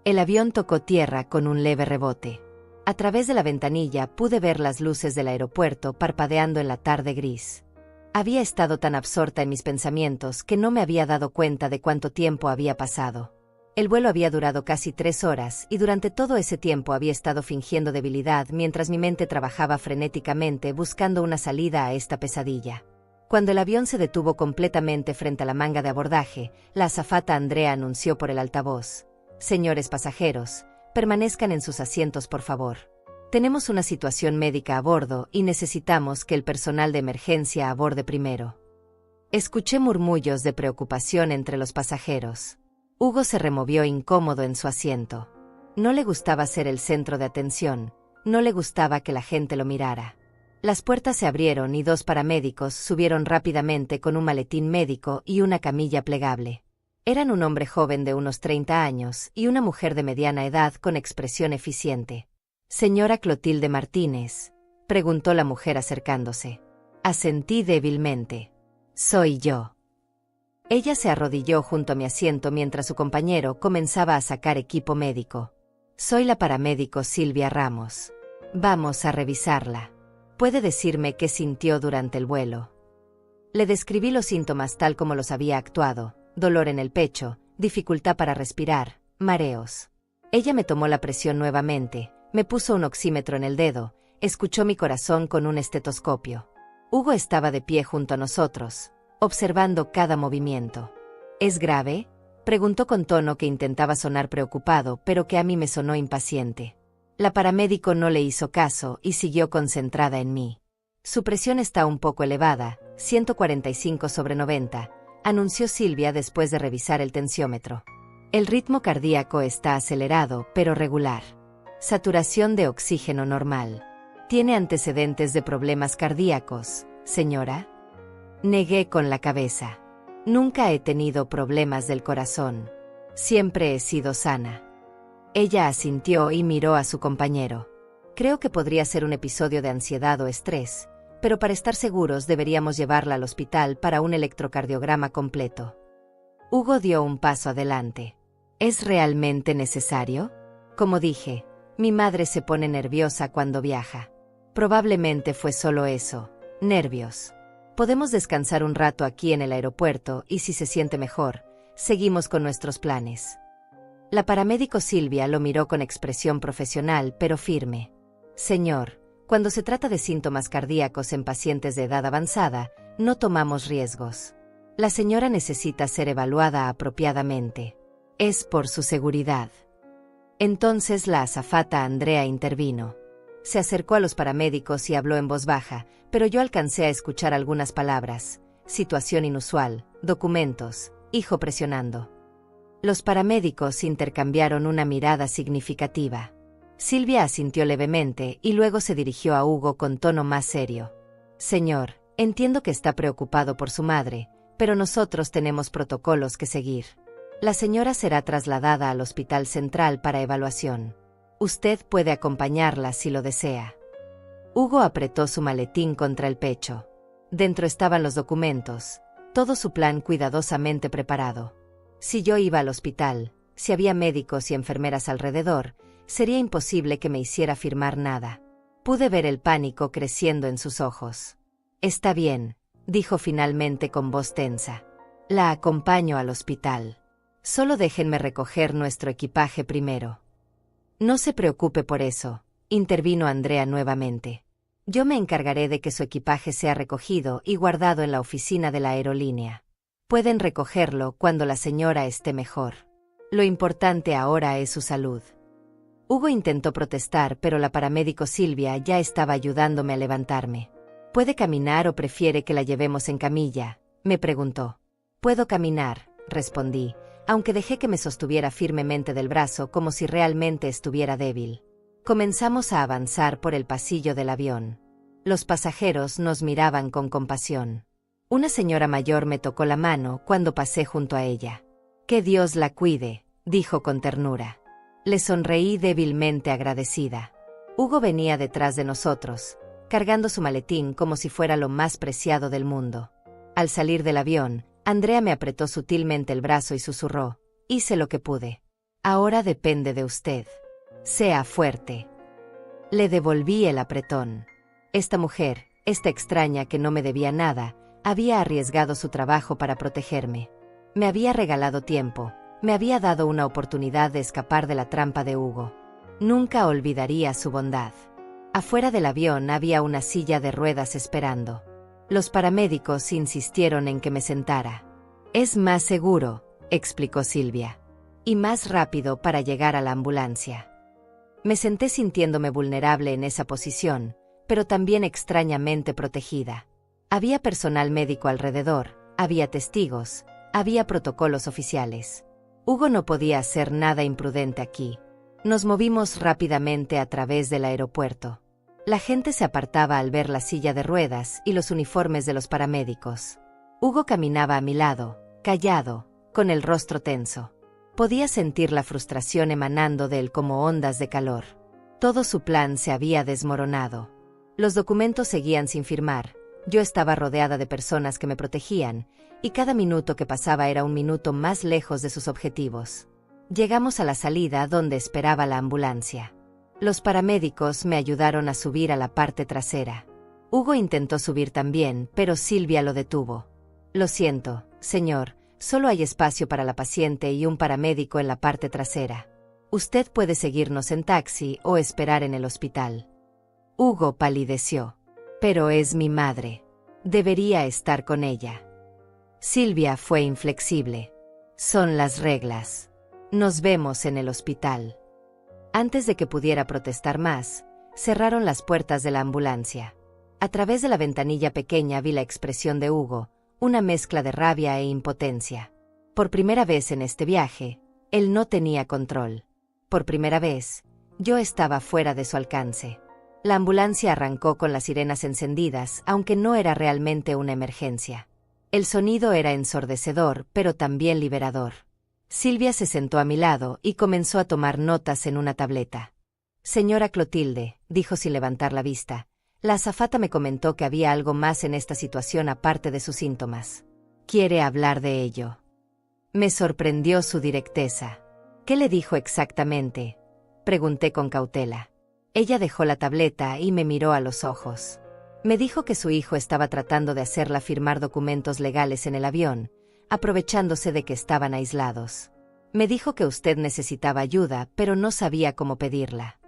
El avión tocó tierra con un leve rebote. A través de la ventanilla pude ver las luces del aeropuerto parpadeando en la tarde gris. Había estado tan absorta en mis pensamientos que no me había dado cuenta de cuánto tiempo había pasado. El vuelo había durado casi 3 horas y durante todo ese tiempo había estado fingiendo debilidad mientras mi mente trabajaba frenéticamente buscando una salida a esta pesadilla. Cuando el avión se detuvo completamente frente a la manga de abordaje, la azafata Andrea anunció por el altavoz: «Señores pasajeros, permanezcan en sus asientos por favor. Tenemos una situación médica a bordo y necesitamos que el personal de emergencia aborde primero». Escuché murmullos de preocupación entre los pasajeros. Hugo se removió incómodo en su asiento. No le gustaba ser el centro de atención, no le gustaba que la gente lo mirara. Las puertas se abrieron y 2 paramédicos subieron rápidamente con un maletín médico y una camilla plegable. Eran un hombre joven de unos 30 años y una mujer de mediana edad con expresión eficiente. «¿Señora Clotilde Martínez?», preguntó la mujer acercándose. Asentí débilmente. «Soy yo». Ella se arrodilló junto a mi asiento mientras su compañero comenzaba a sacar equipo médico. «Soy la paramédico Silvia Ramos. Vamos a revisarla. ¿Puede decirme qué sintió durante el vuelo?». Le describí los síntomas tal como los había actuado: dolor en el pecho, dificultad para respirar, mareos. Ella me tomó la presión nuevamente, me puso un oxímetro en el dedo, escuchó mi corazón con un estetoscopio. Hugo estaba de pie junto a nosotros, observando cada movimiento. «¿Es grave?», preguntó con tono que intentaba sonar preocupado, pero que a mí me sonó impaciente. La paramédico no le hizo caso y siguió concentrada en mí. «Su presión está un poco elevada, 145/90, anunció Silvia después de revisar el tensiómetro. «El ritmo cardíaco está acelerado, pero regular. Saturación de oxígeno normal. ¿Tiene antecedentes de problemas cardíacos, señora?». Negué con la cabeza. «Nunca he tenido problemas del corazón. Siempre he sido sana». Ella asintió y miró a su compañero. «Creo que podría ser un episodio de ansiedad o estrés, pero para estar seguros deberíamos llevarla al hospital para un electrocardiograma completo». Hugo dio un paso adelante. «¿Es realmente necesario?». Como dije, mi madre se pone nerviosa cuando viaja. Probablemente fue solo eso, nervios. Podemos descansar un rato aquí en el aeropuerto y si se siente mejor, seguimos con nuestros planes». La paramédico Silvia lo miró con expresión profesional pero firme. «Señor, cuando se trata de síntomas cardíacos en pacientes de edad avanzada, no tomamos riesgos. La señora necesita ser evaluada apropiadamente. Es por su seguridad». Entonces la azafata Andrea intervino. Se acercó a los paramédicos y habló en voz baja, pero yo alcancé a escuchar algunas palabras: situación inusual, documentos, hijo presionando. Los paramédicos intercambiaron una mirada significativa. Silvia asintió levemente y luego se dirigió a Hugo con tono más serio. «Señor, Entiendo que está preocupado por su madre, pero nosotros tenemos protocolos que seguir. La señora será trasladada al Hospital Central para evaluación. Usted puede acompañarla si lo desea. Hugo apretó su maletín contra el pecho. Dentro estaban los documentos, todo su plan cuidadosamente preparado. Si yo iba al hospital, si había médicos y enfermeras alrededor, sería imposible que me hiciera firmar nada. Pude ver el pánico creciendo en sus ojos. Está bien, dijo finalmente con voz tensa. La acompaño al hospital. Solo déjenme recoger nuestro equipaje primero. No se preocupe por eso, intervino Andrea nuevamente. Yo me encargaré de que su equipaje sea recogido y guardado en la oficina de la aerolínea. Pueden recogerlo cuando la señora esté mejor. Lo importante ahora es su salud. Hugo intentó protestar, pero la paramédico Silvia ya estaba ayudándome a levantarme. ¿Puede caminar o prefiere que la llevemos en camilla?, me preguntó. Puedo caminar, respondí, aunque dejé que me sostuviera firmemente del brazo como si realmente estuviera débil. Comenzamos a avanzar por el pasillo del avión. Los pasajeros nos miraban con compasión. Una señora mayor me tocó la mano cuando pasé junto a ella. Que Dios la cuide, dijo con ternura. Le sonreí débilmente agradecida. Hugo venía detrás de nosotros, cargando su maletín como si fuera lo más preciado del mundo. Al salir del avión, Andrea me apretó sutilmente el brazo y susurró: hice lo que pude. Ahora depende de usted. Sea fuerte. Le devolví el apretón. Esta mujer, esta extraña que no me debía nada, había arriesgado su trabajo para protegerme. Me había regalado tiempo, me había dado una oportunidad de escapar de la trampa de Hugo. Nunca olvidaría su bondad. Afuera del avión había una silla de ruedas esperando. Los paramédicos insistieron en que me sentara. Es más seguro, explicó Silvia. Y más rápido para llegar a la ambulancia. Me senté sintiéndome vulnerable en esa posición, pero también extrañamente protegida. Había personal médico alrededor, había testigos, había protocolos oficiales. Hugo no podía hacer nada imprudente aquí. Nos movimos rápidamente a través del aeropuerto. La gente se apartaba al ver la silla de ruedas y los uniformes de los paramédicos. Hugo caminaba a mi lado, callado, con el rostro tenso. Podía sentir la frustración emanando de él como ondas de calor. Todo su plan se había desmoronado. Los documentos seguían sin firmar. Yo estaba rodeada de personas que me protegían, y cada minuto que pasaba era un minuto más lejos de sus objetivos. Llegamos a la salida donde esperaba la ambulancia. Los paramédicos me ayudaron a subir a la parte trasera. Hugo intentó subir también, pero Silvia lo detuvo. Lo siento, señor, solo hay espacio para la paciente y un paramédico en la parte trasera. Usted puede seguirnos en taxi o esperar en el hospital. Hugo palideció. Pero es mi madre. Debería estar con ella. Silvia fue inflexible. Son las reglas. Nos vemos en el hospital. Antes de que pudiera protestar más, cerraron las puertas de la ambulancia. A través de la ventanilla pequeña vi la expresión de Hugo, una mezcla de rabia e impotencia. Por primera vez en este viaje, él no tenía control. Por primera vez, yo estaba fuera de su alcance. La ambulancia arrancó con las sirenas encendidas, aunque no era realmente una emergencia. El sonido era ensordecedor, pero también liberador. Silvia se sentó a mi lado y comenzó a tomar notas en una tableta. Señora Clotilde, dijo sin levantar la vista, la azafata me comentó que había algo más en esta situación aparte de sus síntomas. ¿Quiere hablar de ello? Me sorprendió su directeza. ¿Qué le dijo exactamente?, pregunté con cautela. Ella dejó la tableta y me miró a los ojos. Me dijo que su hijo estaba tratando de hacerla firmar documentos legales en el avión, aprovechándose de que estaban aislados. Me dijo que usted necesitaba ayuda, pero no sabía cómo pedirla.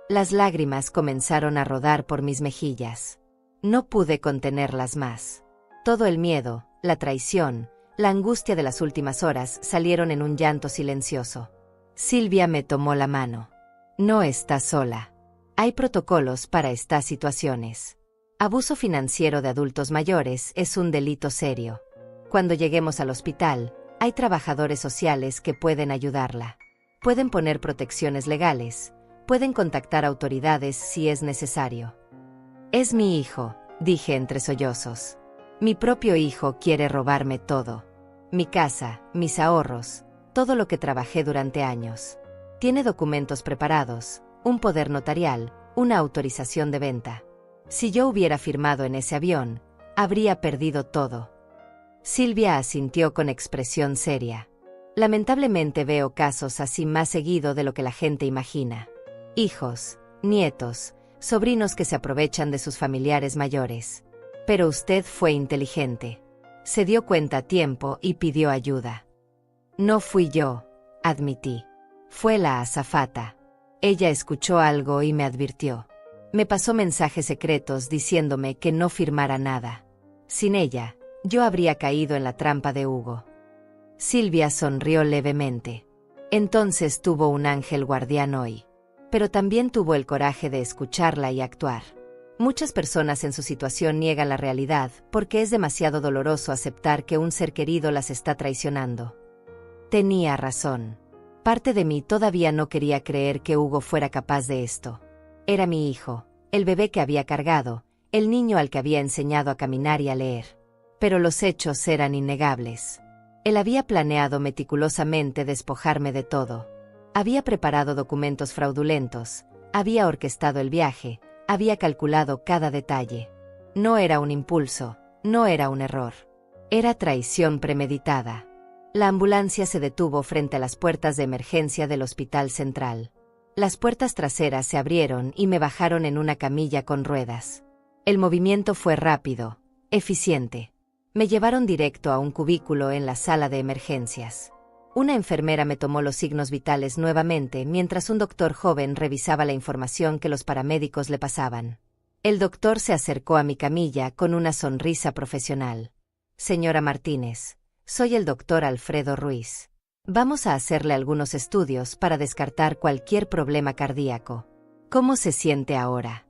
Las lágrimas comenzaron a rodar por mis mejillas. No pude contenerlas más. Todo el miedo, la traición, la angustia de las últimas horas salieron en un llanto silencioso. Silvia me tomó la mano. No está sola. Hay protocolos para estas situaciones. Abuso financiero de adultos mayores es un delito serio. Cuando lleguemos al hospital, hay trabajadores sociales que pueden ayudarla. Pueden poner protecciones legales, pueden contactar autoridades si es necesario. Es mi hijo, dije entre sollozos. Mi propio hijo quiere robarme todo. Mi casa, mis ahorros, todo lo que trabajé durante años. Tiene documentos preparados, un poder notarial, una autorización de venta. Si yo hubiera firmado en ese avión, habría perdido todo. Silvia asintió con expresión seria. Lamentablemente veo casos así más seguido de lo que la gente imagina. Hijos, nietos, sobrinos que se aprovechan de sus familiares mayores. Pero usted fue inteligente. Se dio cuenta a tiempo y pidió ayuda. No fui yo, admití. Fue la azafata. Ella escuchó algo y me advirtió. Me pasó mensajes secretos diciéndome que no firmara nada. Sin ella, yo habría caído en la trampa de Hugo. Silvia sonrió levemente. Entonces tuvo un ángel guardián hoy. Pero también tuvo el coraje de escucharla y actuar. Muchas personas en su situación niegan la realidad porque es demasiado doloroso aceptar que un ser querido las está traicionando. Tenía razón. Parte de mí todavía no quería creer que Hugo fuera capaz de esto. Era mi hijo, el bebé que había cargado, el niño al que había enseñado a caminar y a leer. Pero los hechos eran innegables. Él había planeado meticulosamente despojarme de todo. Había preparado documentos fraudulentos, había orquestado el viaje, había calculado cada detalle. No era un impulso, no era un error. Era traición premeditada. La ambulancia se detuvo frente a las puertas de emergencia del Hospital Central. Las puertas traseras se abrieron y me bajaron en una camilla con ruedas. El movimiento fue rápido, eficiente. Me llevaron directo a un cubículo en la sala de emergencias. Una enfermera me tomó los signos vitales nuevamente mientras un doctor joven revisaba la información que los paramédicos le pasaban. El doctor se acercó a mi camilla con una sonrisa profesional. Señora Martínez, soy el doctor Alfredo Ruiz. Vamos a hacerle algunos estudios para descartar cualquier problema cardíaco. ¿Cómo se siente ahora?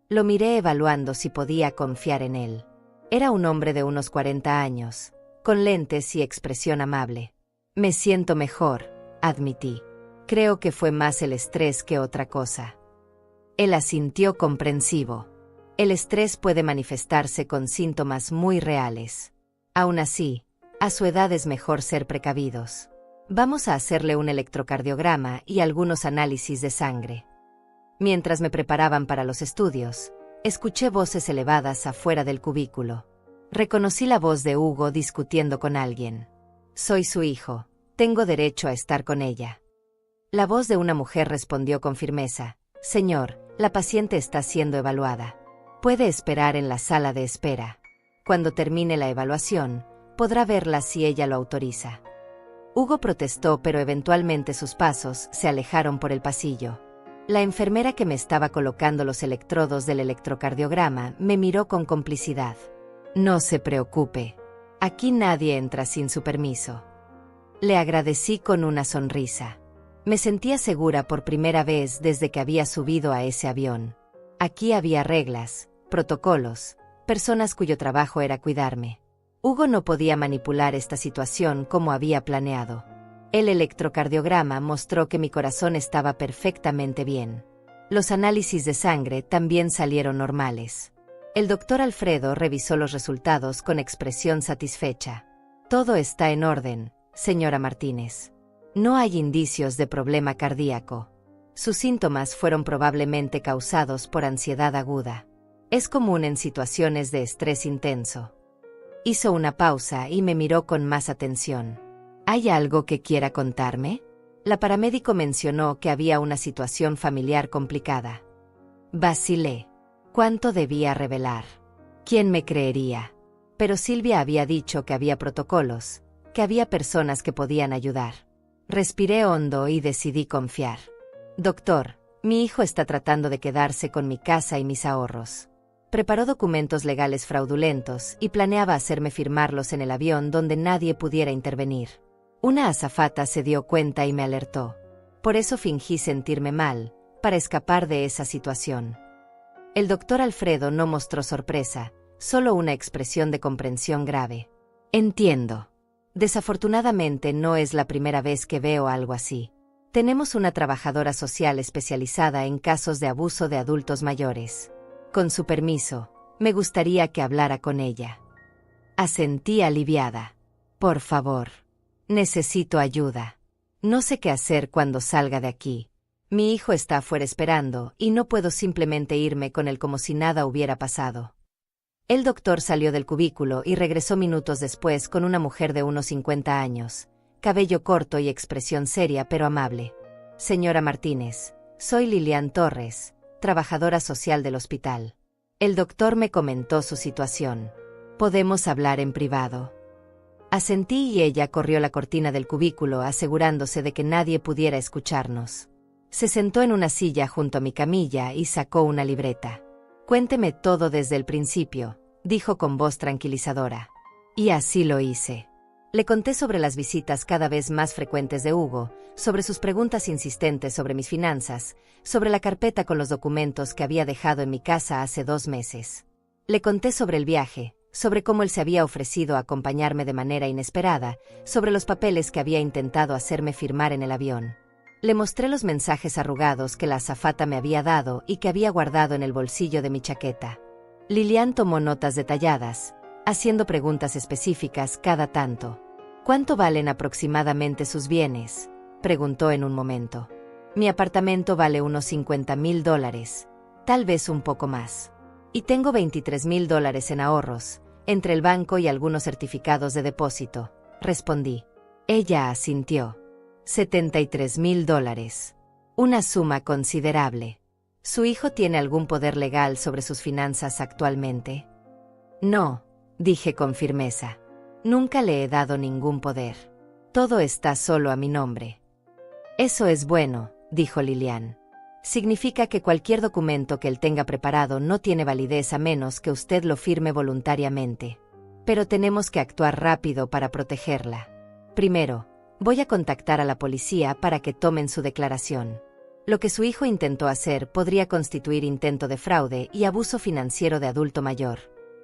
Lo miré evaluando si podía confiar en él. Era un hombre de unos 40 años, con lentes y expresión amable. Me siento mejor, admití. Creo que fue más el estrés que otra cosa. Él asintió comprensivo. El estrés puede manifestarse con síntomas muy reales. Aún así, a su edad es mejor ser precavidos. Vamos a hacerle un electrocardiograma y algunos análisis de sangre. Mientras me preparaban para los estudios, escuché voces elevadas afuera del cubículo. Reconocí la voz de Hugo discutiendo con alguien. Soy su hijo, tengo derecho a estar con ella. La voz de una mujer respondió con firmeza. Señor, la paciente está siendo evaluada. Puede esperar en la sala de espera. Cuando termine la evaluación, podrá verla si ella lo autoriza. Hugo protestó, pero eventualmente sus pasos se alejaron por el pasillo. La enfermera que me estaba colocando los electrodos del electrocardiograma me miró con complicidad. No se preocupe. Aquí nadie entra sin su permiso. Le agradecí con una sonrisa. Me sentía segura por primera vez desde que había subido a ese avión. Aquí había reglas, protocolos, personas cuyo trabajo era cuidarme. Hugo no podía manipular esta situación como había planeado. El electrocardiograma mostró que mi corazón estaba perfectamente bien. Los análisis de sangre también salieron normales. El doctor Alfredo revisó los resultados con expresión satisfecha. Todo está en orden, señora Martínez. No hay indicios de problema cardíaco. Sus síntomas fueron probablemente causados por ansiedad aguda. Es común en situaciones de estrés intenso. Hizo una pausa y me miró con más atención. ¿Hay algo que quiera contarme? La paramédico mencionó que había una situación familiar complicada. Vacilé. ¿Cuánto debía revelar? ¿Quién me creería? Pero Silvia había dicho que había protocolos, que había personas que podían ayudar. Respiré hondo y decidí confiar. Doctor, mi hijo está tratando de quedarse con mi casa y mis ahorros. Preparó documentos legales fraudulentos y planeaba hacerme firmarlos en el avión donde nadie pudiera intervenir. Una azafata se dio cuenta y me alertó. Por eso fingí sentirme mal, para escapar de esa situación. El doctor Alfredo no mostró sorpresa, solo una expresión de comprensión grave. Entiendo. Desafortunadamente no es la primera vez que veo algo así. Tenemos una trabajadora social especializada en casos de abuso de adultos mayores. Con su permiso, Me gustaría que hablara con ella. Asentí aliviada. Por favor. Necesito ayuda. No sé qué hacer cuando salga de aquí. Mi hijo está afuera esperando y no puedo simplemente irme con él como si nada hubiera pasado. El doctor salió del cubículo y regresó minutos después con una mujer de unos 50 años, cabello corto y expresión seria pero amable. Señora Martínez, soy Lilian Torres, trabajadora social del hospital. El doctor me comentó su situación. ¿Podemos hablar en privado? Asentí y ella corrió la cortina del cubículo asegurándose de que nadie pudiera escucharnos. Se sentó en una silla junto a mi camilla y sacó una libreta. Cuénteme todo desde el principio, dijo con voz tranquilizadora. Y así lo hice. Le conté sobre las visitas cada vez más frecuentes de Hugo, sobre sus preguntas insistentes sobre mis finanzas, sobre la carpeta con los documentos que había dejado en mi casa hace 2 meses. Le conté sobre el viaje, sobre cómo él se había ofrecido a acompañarme de manera inesperada, sobre los papeles que había intentado hacerme firmar en el avión. Le mostré los mensajes arrugados que la azafata me había dado y que había guardado en el bolsillo de mi chaqueta. Lilian tomó notas detalladas, haciendo preguntas específicas cada tanto. ¿Cuánto valen aproximadamente sus bienes?, preguntó en un momento. Mi apartamento vale unos $50,000, tal vez un poco más. Y tengo $23,000 en ahorros, entre el banco y algunos certificados de depósito, respondí. Ella asintió. $73,000. Una suma considerable. ¿Su hijo tiene algún poder legal sobre sus finanzas actualmente? No, dije con firmeza. Nunca le he dado ningún poder. Todo está solo a mi nombre. Eso es bueno, dijo Lilian. Significa que cualquier documento que él tenga preparado no tiene validez a menos que usted lo firme voluntariamente. Pero tenemos que actuar rápido para protegerla. Primero, voy a contactar a la policía para que tomen su declaración. Lo que su hijo intentó hacer podría constituir intento de fraude y abuso financiero de adulto mayor.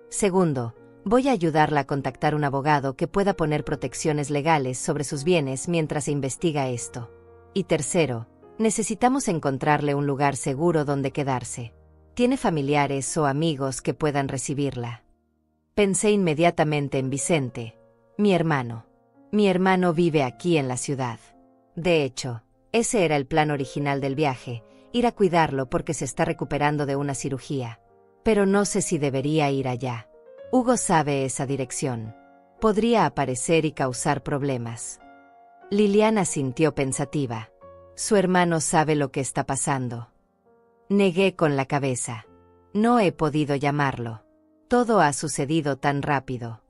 Segundo, voy a ayudarla a contactar un abogado que pueda poner protecciones legales sobre sus bienes mientras se investiga esto. Y tercero, necesitamos encontrarle un lugar seguro donde quedarse. ¿Tiene familiares o amigos que puedan recibirla? Pensé inmediatamente en Vicente, mi hermano. Mi hermano vive aquí en la ciudad. De hecho, ese era el plan original del viaje, ir a cuidarlo porque se está recuperando de una cirugía. Pero no sé si debería ir allá. Hugo sabe esa dirección. Podría aparecer y causar problemas. Liliana sintió pensativa. Su hermano sabe lo que está pasando. Negué con la cabeza. No he podido llamarlo. Todo ha sucedido tan rápido.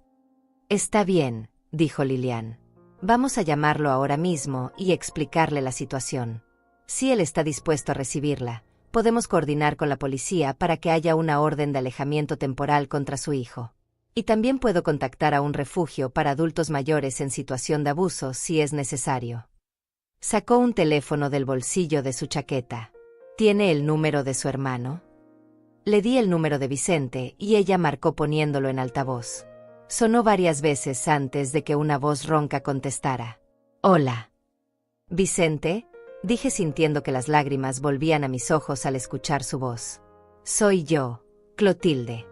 Está bien, dijo Lilian. Vamos a llamarlo ahora mismo y explicarle la situación. Si él está dispuesto a recibirla, podemos coordinar con la policía para que haya una orden de alejamiento temporal contra su hijo. Y también puedo contactar a un refugio para adultos mayores en situación de abuso si es necesario. Sacó un teléfono del bolsillo de su chaqueta. ¿Tiene el número de su hermano? Le di el número de Vicente y ella marcó poniéndolo en altavoz. Sonó varias veces antes de que una voz ronca contestara. Hola. Vicente, dije sintiendo que las lágrimas volvían a mis ojos al escuchar su voz. Soy yo, Clotilde.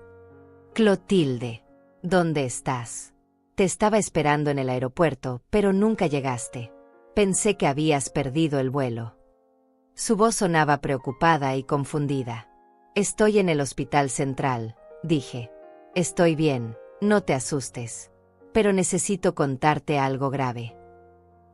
Clotilde, ¿dónde estás? Te estaba esperando en el aeropuerto, pero nunca llegaste. Pensé que habías perdido el vuelo. Su voz sonaba preocupada y confundida. Estoy en el hospital central, dije. Estoy bien, no te asustes. Pero necesito contarte algo grave.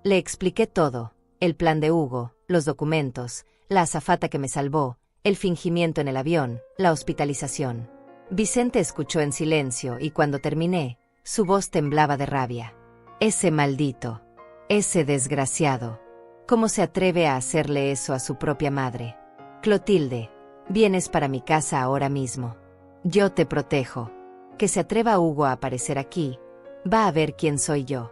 Le expliqué todo, el plan de Hugo, los documentos, la azafata que me salvó, el fingimiento en el avión, la hospitalización. Vicente escuchó en silencio y cuando terminé, su voz temblaba de rabia. Ese maldito. Ese desgraciado. ¿Cómo se atreve a hacerle eso a su propia madre? Clotilde, vienes para mi casa ahora mismo. Yo te protejo. Que se atreva Hugo a aparecer aquí, va a ver quién soy yo.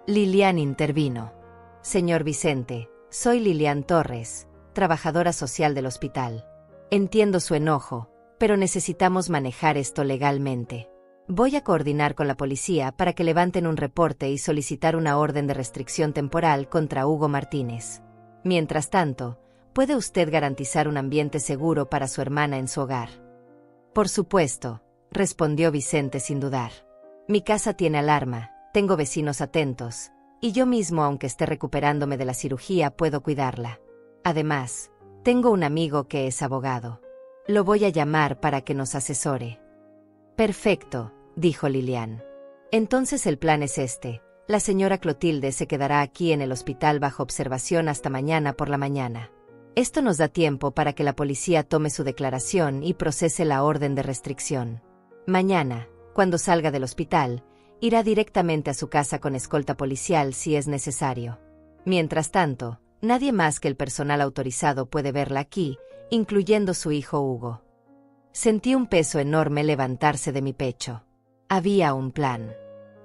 Lilian intervino. Señor Vicente, soy Lilian Torres, trabajadora social del hospital. Entiendo su enojo, pero necesitamos manejar esto legalmente. Voy a coordinar con la policía para que levanten un reporte y solicitar una orden de restricción temporal contra Hugo Martínez. Mientras tanto, ¿puede usted garantizar un ambiente seguro para su hermana en su hogar? Por supuesto, respondió Vicente sin dudar. Mi casa tiene alarma, tengo vecinos atentos, y yo mismo, aunque esté recuperándome de la cirugía, puedo cuidarla. Además, tengo un amigo que es abogado. Lo voy a llamar para que nos asesore. Perfecto, dijo Lilian. Entonces el plan es este. La señora Clotilde se quedará aquí en el hospital bajo observación hasta mañana por la mañana. Esto nos da tiempo para que la policía tome su declaración y procese la orden de restricción. Mañana, cuando salga del hospital, irá directamente a su casa con escolta policial si es necesario. Mientras tanto, nadie más que el personal autorizado puede verla aquí, incluyendo su hijo Hugo. Sentí un peso enorme levantarse de mi pecho. Había un plan.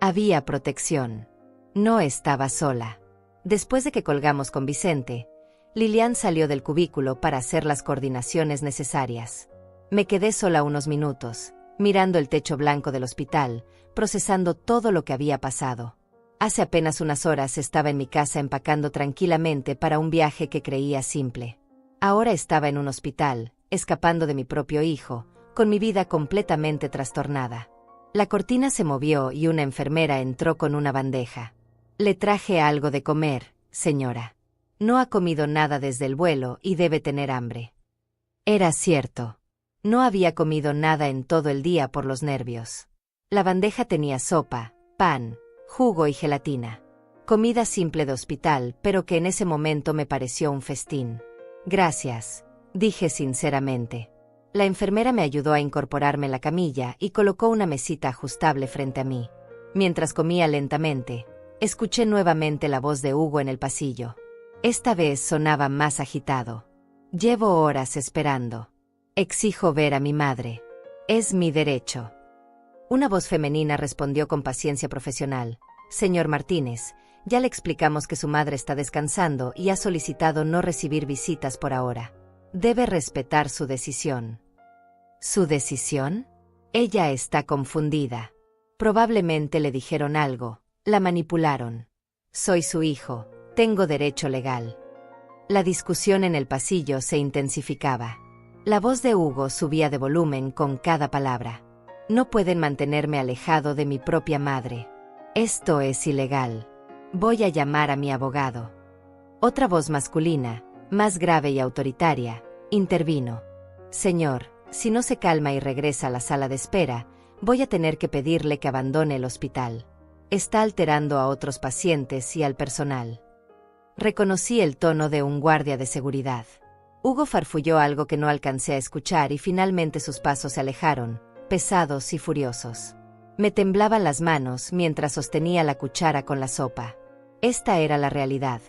Había protección. No estaba sola. Después de que colgamos con Vicente, Lilian salió del cubículo para hacer las coordinaciones necesarias. Me quedé sola unos minutos, mirando el techo blanco del hospital, procesando todo lo que había pasado. Hace apenas unas horas estaba en mi casa empacando tranquilamente para un viaje que creía simple. Ahora estaba en un hospital, escapando de mi propio hijo, con mi vida completamente trastornada. La cortina se movió y una enfermera entró con una bandeja. Le traje algo de comer, señora. No ha comido nada desde el vuelo y debe tener hambre. Era cierto. No había comido nada en todo el día por los nervios. La bandeja tenía sopa, pan, jugo y gelatina. Comida simple de hospital, pero que en ese momento me pareció un festín. Gracias, dije sinceramente. La enfermera me ayudó a incorporarme en la camilla y colocó una mesita ajustable frente a mí. Mientras comía lentamente, escuché nuevamente la voz de Hugo en el pasillo. Esta vez sonaba más agitado. Llevo horas esperando. Exijo ver a mi madre. Es mi derecho. Una voz femenina respondió con paciencia profesional. Señor Martínez, ya le explicamos que su madre está descansando y ha solicitado no recibir visitas por ahora. Debe respetar su decisión. ¿Su decisión? Ella está confundida. Probablemente le dijeron algo, la manipularon. Soy su hijo, tengo derecho legal. La discusión en el pasillo se intensificaba. La voz de Hugo subía de volumen con cada palabra. No pueden mantenerme alejado de mi propia madre. Esto es ilegal. Voy a llamar a mi abogado. Otra voz masculina, más grave y autoritaria, intervino. Señor, si no se calma y regresa a la sala de espera, voy a tener que pedirle que abandone el hospital. Está alterando a otros pacientes y al personal. Reconocí el tono de un guardia de seguridad. Hugo farfulló algo que no alcancé a escuchar y finalmente sus pasos se alejaron, pesados y furiosos. Me temblaban las manos mientras sostenía la cuchara con la sopa. Esta era la realidad.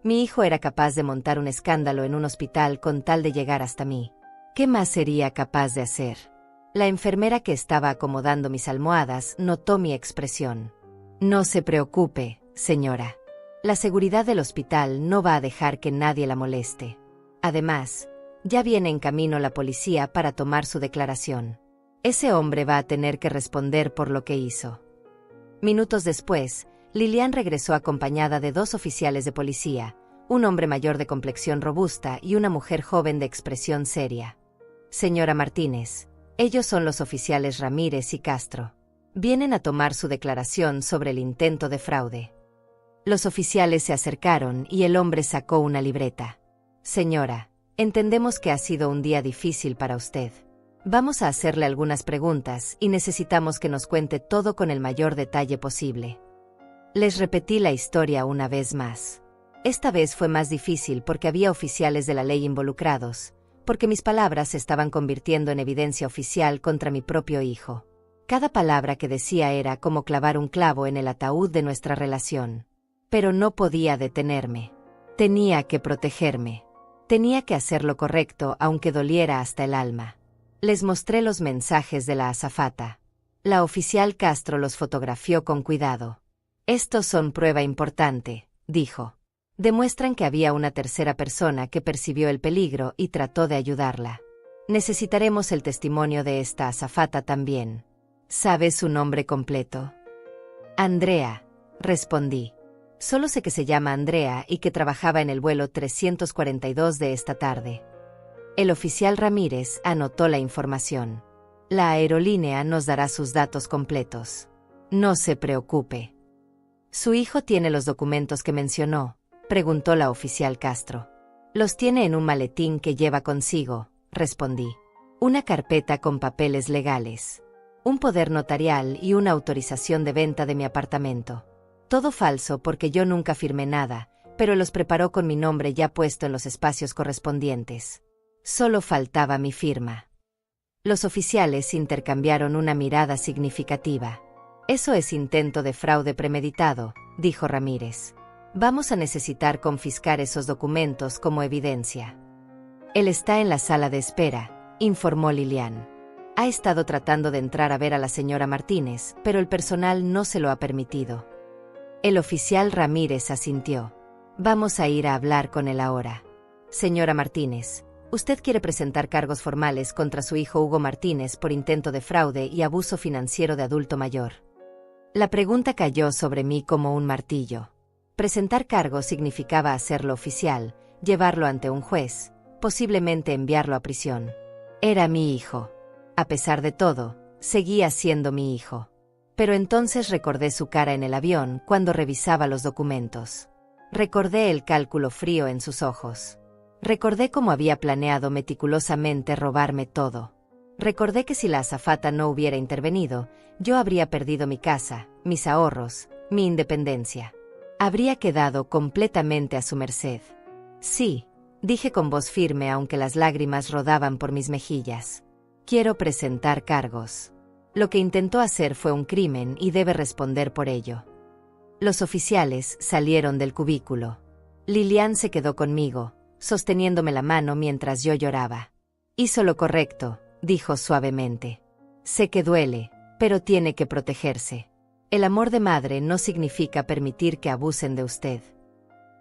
Mi hijo era capaz de montar un escándalo en un hospital con tal de llegar hasta mí. ¿Qué más sería capaz de hacer? La enfermera que estaba acomodando mis almohadas notó mi expresión. No se preocupe, señora. La seguridad del hospital no va a dejar que nadie la moleste. Además, ya viene en camino la policía para tomar su declaración. Ese hombre va a tener que responder por lo que hizo. Minutos después, Lilian regresó acompañada de 2 oficiales de policía, un hombre mayor de complexión robusta y una mujer joven de expresión seria. Señora Martínez, ellos son los oficiales Ramírez y Castro. Vienen a tomar su declaración sobre el intento de fraude. Los oficiales se acercaron y el hombre sacó una libreta. Señora, entendemos que ha sido un día difícil para usted. Vamos a hacerle algunas preguntas y necesitamos que nos cuente todo con el mayor detalle posible. Les repetí la historia una vez más. Esta vez fue más difícil porque había oficiales de la ley involucrados, porque mis palabras se estaban convirtiendo en evidencia oficial contra mi propio hijo. Cada palabra que decía era como clavar un clavo en el ataúd de nuestra relación. Pero no podía detenerme. Tenía que protegerme. Tenía que hacer lo correcto aunque doliera hasta el alma. Les mostré los mensajes de la azafata. La oficial Castro los fotografió con cuidado. Estos son prueba importante, dijo. Demuestran que había una tercera persona que percibió el peligro y trató de ayudarla. Necesitaremos el testimonio de esta azafata también. ¿Sabes su nombre completo? Andrea, respondí. Solo sé que se llama Andrea y que trabajaba en el vuelo 342 de esta tarde. El oficial Ramírez anotó la información. La aerolínea nos dará sus datos completos. No se preocupe. ¿Su hijo tiene los documentos que mencionó?, preguntó la oficial Castro. Los tiene en un maletín que lleva consigo, respondí. Una carpeta con papeles legales, un poder notarial y una autorización de venta de mi apartamento. Todo falso porque yo nunca firmé nada, pero los preparó con mi nombre ya puesto en los espacios correspondientes. Solo faltaba mi firma. Los oficiales intercambiaron una mirada significativa. Eso es intento de fraude premeditado, dijo Ramírez. Vamos a necesitar confiscar esos documentos como evidencia. Él está en la sala de espera, informó Lilian. Ha estado tratando de entrar a ver a la señora Martínez, pero el personal no se lo ha permitido. El oficial Ramírez asintió. Vamos a ir a hablar con él ahora. Señora Martínez, usted quiere presentar cargos formales contra su hijo Hugo Martínez por intento de fraude y abuso financiero de adulto mayor. La pregunta cayó sobre mí como un martillo. Presentar cargos significaba hacerlo oficial, llevarlo ante un juez, posiblemente enviarlo a prisión. Era mi hijo. A pesar de todo, seguía siendo mi hijo. Pero entonces recordé su cara en el avión cuando revisaba los documentos. Recordé el cálculo frío en sus ojos. Recordé cómo había planeado meticulosamente robarme todo. Recordé que si la azafata no hubiera intervenido, yo habría perdido mi casa, mis ahorros, mi independencia. Habría quedado completamente a su merced. Sí, dije con voz firme aunque las lágrimas rodaban por mis mejillas. Quiero presentar cargos. Lo que intentó hacer fue un crimen y debe responder por ello. Los oficiales salieron del cubículo. Lilian se quedó conmigo, sosteniéndome la mano mientras yo lloraba. Hizo lo correcto, dijo suavemente. Sé que duele, pero tiene que protegerse. El amor de madre no significa permitir que abusen de usted.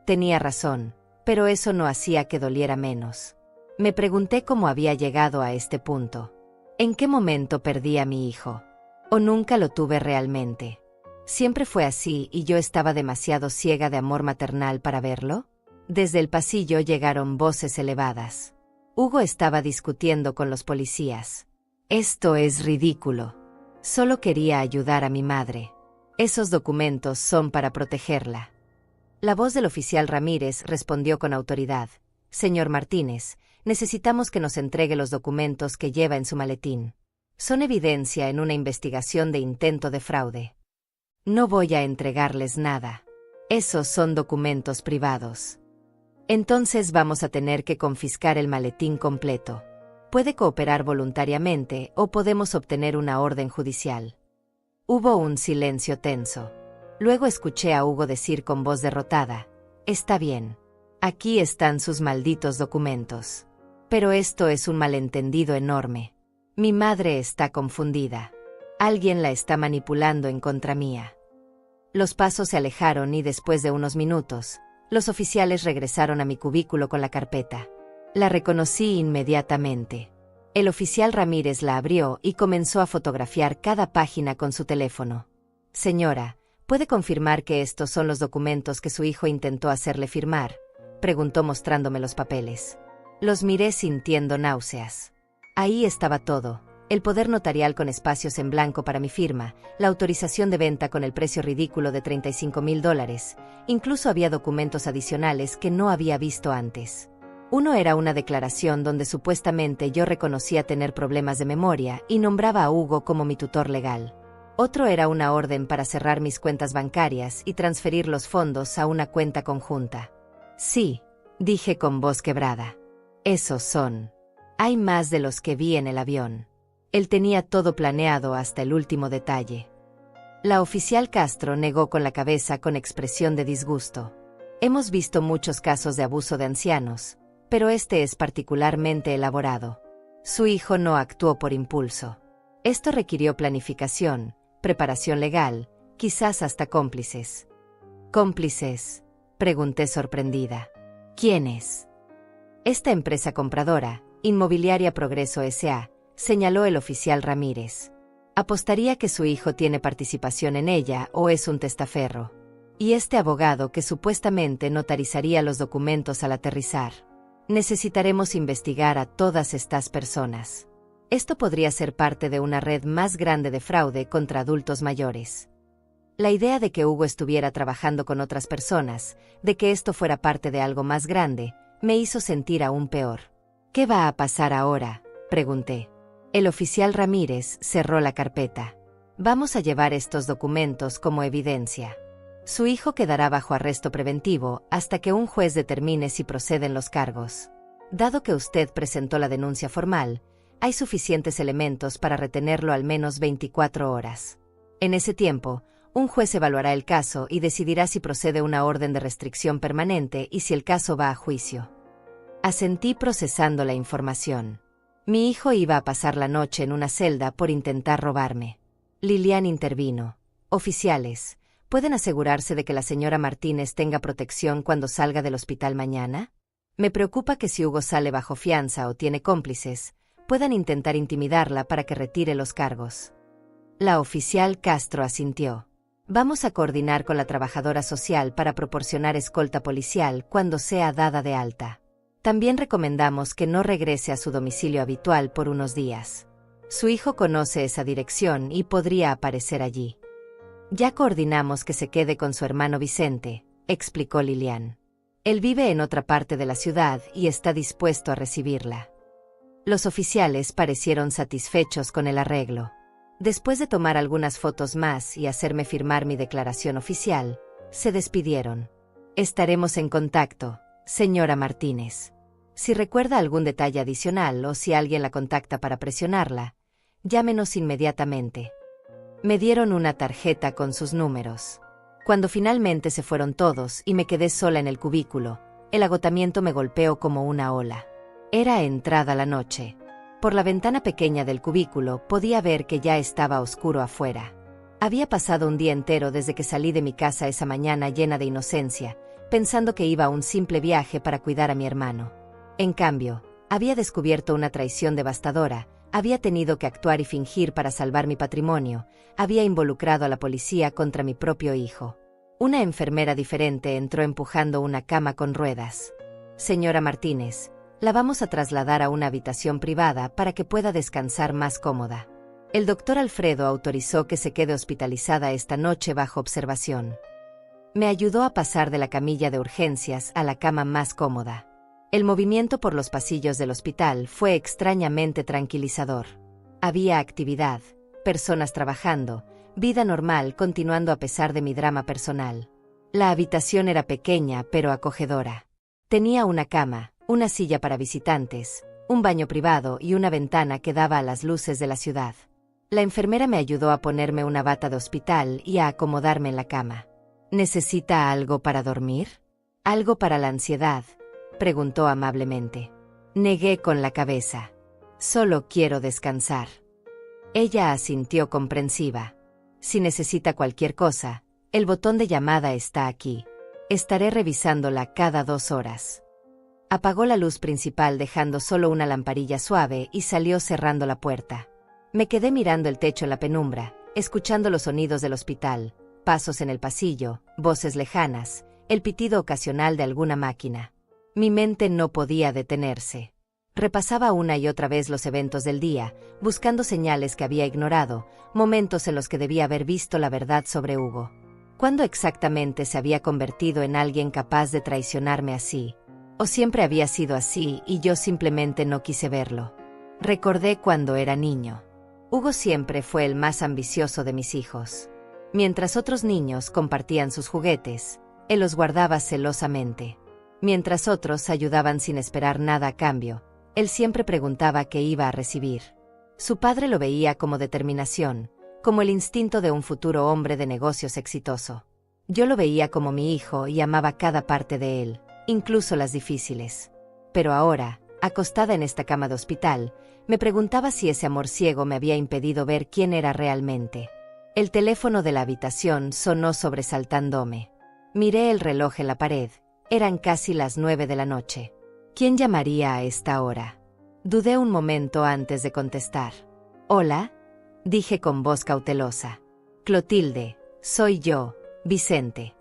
Tenía razón, pero eso no hacía que doliera menos. Me pregunté cómo había llegado a este punto. ¿En qué momento perdí a mi hijo? ¿O nunca lo tuve realmente? ¿Siempre fue así y yo estaba demasiado ciega de amor maternal para verlo? Desde el pasillo llegaron voces elevadas. Hugo estaba discutiendo con los policías. Esto es ridículo. Solo quería ayudar a mi madre. Esos documentos son para protegerla. La voz del oficial Ramírez respondió con autoridad. Señor Martínez, necesitamos que nos entregue los documentos que lleva en su maletín. Son evidencia en una investigación de intento de fraude. No voy a entregarles nada. Esos son documentos privados. Entonces vamos a tener que confiscar el maletín completo. Puede cooperar voluntariamente o podemos obtener una orden judicial. Hubo un silencio tenso. Luego escuché a Hugo decir con voz derrotada, «Está bien. Aquí están sus malditos documentos. Pero esto es un malentendido enorme. Mi madre está confundida. Alguien la está manipulando en contra mía». Los pasos se alejaron y después de unos minutos, los oficiales regresaron a mi cubículo con la carpeta. La reconocí inmediatamente. El oficial Ramírez la abrió y comenzó a fotografiar cada página con su teléfono. «Señora, ¿puede confirmar que estos son los documentos que su hijo intentó hacerle firmar?», preguntó mostrándome los papeles. Los miré sintiendo náuseas. Ahí estaba todo. El poder notarial con espacios en blanco para mi firma, la autorización de venta con el precio ridículo de $35,000, incluso había documentos adicionales que no había visto antes. Uno era una declaración donde supuestamente yo reconocía tener problemas de memoria y nombraba a Hugo como mi tutor legal. Otro era una orden para cerrar mis cuentas bancarias y transferir los fondos a una cuenta conjunta. Sí, dije con voz quebrada. Esos son. Hay más de los que vi en el avión. Él tenía todo planeado hasta el último detalle. La oficial Castro negó con la cabeza con expresión de disgusto. Hemos visto muchos casos de abuso de ancianos, pero este es particularmente elaborado. Su hijo no actuó por impulso. Esto requirió planificación, preparación legal, quizás hasta cómplices. ¿Cómplices?, pregunté sorprendida. ¿Quiénes? Esta empresa compradora, Inmobiliaria Progreso S.A., señaló el oficial Ramírez. Apostaría que su hijo tiene participación en ella o es un testaferro. Y este abogado que supuestamente notarizaría los documentos al aterrizar. Necesitaremos investigar a todas estas personas. Esto podría ser parte de una red más grande de fraude contra adultos mayores. La idea de que Hugo estuviera trabajando con otras personas, de que esto fuera parte de algo más grande, me hizo sentir aún peor. ¿Qué va a pasar ahora?, pregunté. El oficial Ramírez cerró la carpeta. Vamos a llevar estos documentos como evidencia. Su hijo quedará bajo arresto preventivo hasta que un juez determine si proceden los cargos. Dado que usted presentó la denuncia formal, hay suficientes elementos para retenerlo al menos 24 horas. En ese tiempo, un juez evaluará el caso y decidirá si procede una orden de restricción permanente y si el caso va a juicio. Asentí procesando la información. Mi hijo iba a pasar la noche en una celda por intentar robarme. Lilian intervino. Oficiales, ¿pueden asegurarse de que la señora Martínez tenga protección cuando salga del hospital mañana? Me preocupa que si Hugo sale bajo fianza o tiene cómplices, puedan intentar intimidarla para que retire los cargos. La oficial Castro asintió. Vamos a coordinar con la trabajadora social para proporcionar escolta policial cuando sea dada de alta. También recomendamos que no regrese a su domicilio habitual por unos días. Su hijo conoce esa dirección y podría aparecer allí. Ya coordinamos que se quede con su hermano Vicente, explicó Lilian. Él vive en otra parte de la ciudad y está dispuesto a recibirla. Los oficiales parecieron satisfechos con el arreglo. Después de tomar algunas fotos más y hacerme firmar mi declaración oficial, se despidieron. Estaremos en contacto, señora Martínez. Si recuerda algún detalle adicional o si alguien la contacta para presionarla, llámenos inmediatamente. Me dieron una tarjeta con sus números. Cuando finalmente se fueron todos y me quedé sola en el cubículo, el agotamiento me golpeó como una ola. Era entrada la noche. Por la ventana pequeña del cubículo podía ver que ya estaba oscuro afuera. Había pasado un día entero desde que salí de mi casa esa mañana llena de inocencia, pensando que iba a un simple viaje para cuidar a mi hermano. En cambio, había descubierto una traición devastadora, había tenido que actuar y fingir para salvar mi patrimonio, había involucrado a la policía contra mi propio hijo. Una enfermera diferente entró empujando una cama con ruedas. Señora Martínez, la vamos a trasladar a una habitación privada para que pueda descansar más cómoda. El doctor Alfredo autorizó que se quede hospitalizada esta noche bajo observación. Me ayudó a pasar de la camilla de urgencias a la cama más cómoda. El movimiento por los pasillos del hospital fue extrañamente tranquilizador. Había actividad, personas trabajando, vida normal continuando a pesar de mi drama personal. La habitación era pequeña pero acogedora. Tenía una cama, una silla para visitantes, un baño privado y una ventana que daba a las luces de la ciudad. La enfermera me ayudó a ponerme una bata de hospital y a acomodarme en la cama. ¿Necesita algo para dormir? ¿Algo para la ansiedad?, preguntó amablemente. Negué con la cabeza. Solo quiero descansar. Ella asintió comprensiva. Si necesita cualquier cosa, el botón de llamada está aquí. Estaré revisándola cada 2 horas. Apagó la luz principal dejando solo una lamparilla suave y salió cerrando la puerta. Me quedé mirando el techo en la penumbra, escuchando los sonidos del hospital, pasos en el pasillo, voces lejanas, el pitido ocasional de alguna máquina. Mi mente no podía detenerse. Repasaba una y otra vez los eventos del día, buscando señales que había ignorado, momentos en los que debía haber visto la verdad sobre Hugo. ¿Cuándo exactamente se había convertido en alguien capaz de traicionarme así? ¿O siempre había sido así y yo simplemente no quise verlo? Recordé cuando era niño. Hugo siempre fue el más ambicioso de mis hijos. Mientras otros niños compartían sus juguetes, él los guardaba celosamente. Mientras otros ayudaban sin esperar nada a cambio, él siempre preguntaba qué iba a recibir. Su padre lo veía como determinación, como el instinto de un futuro hombre de negocios exitoso. Yo lo veía como mi hijo y amaba cada parte de él, incluso las difíciles. Pero ahora, acostada en esta cama de hospital, me preguntaba si ese amor ciego me había impedido ver quién era realmente. El teléfono de la habitación sonó sobresaltándome. Miré el reloj en la pared. Eran casi las 9 de la noche. ¿Quién llamaría a esta hora? Dudé un momento antes de contestar. «Hola», dije con voz cautelosa. «Clotilde, soy yo, Vicente».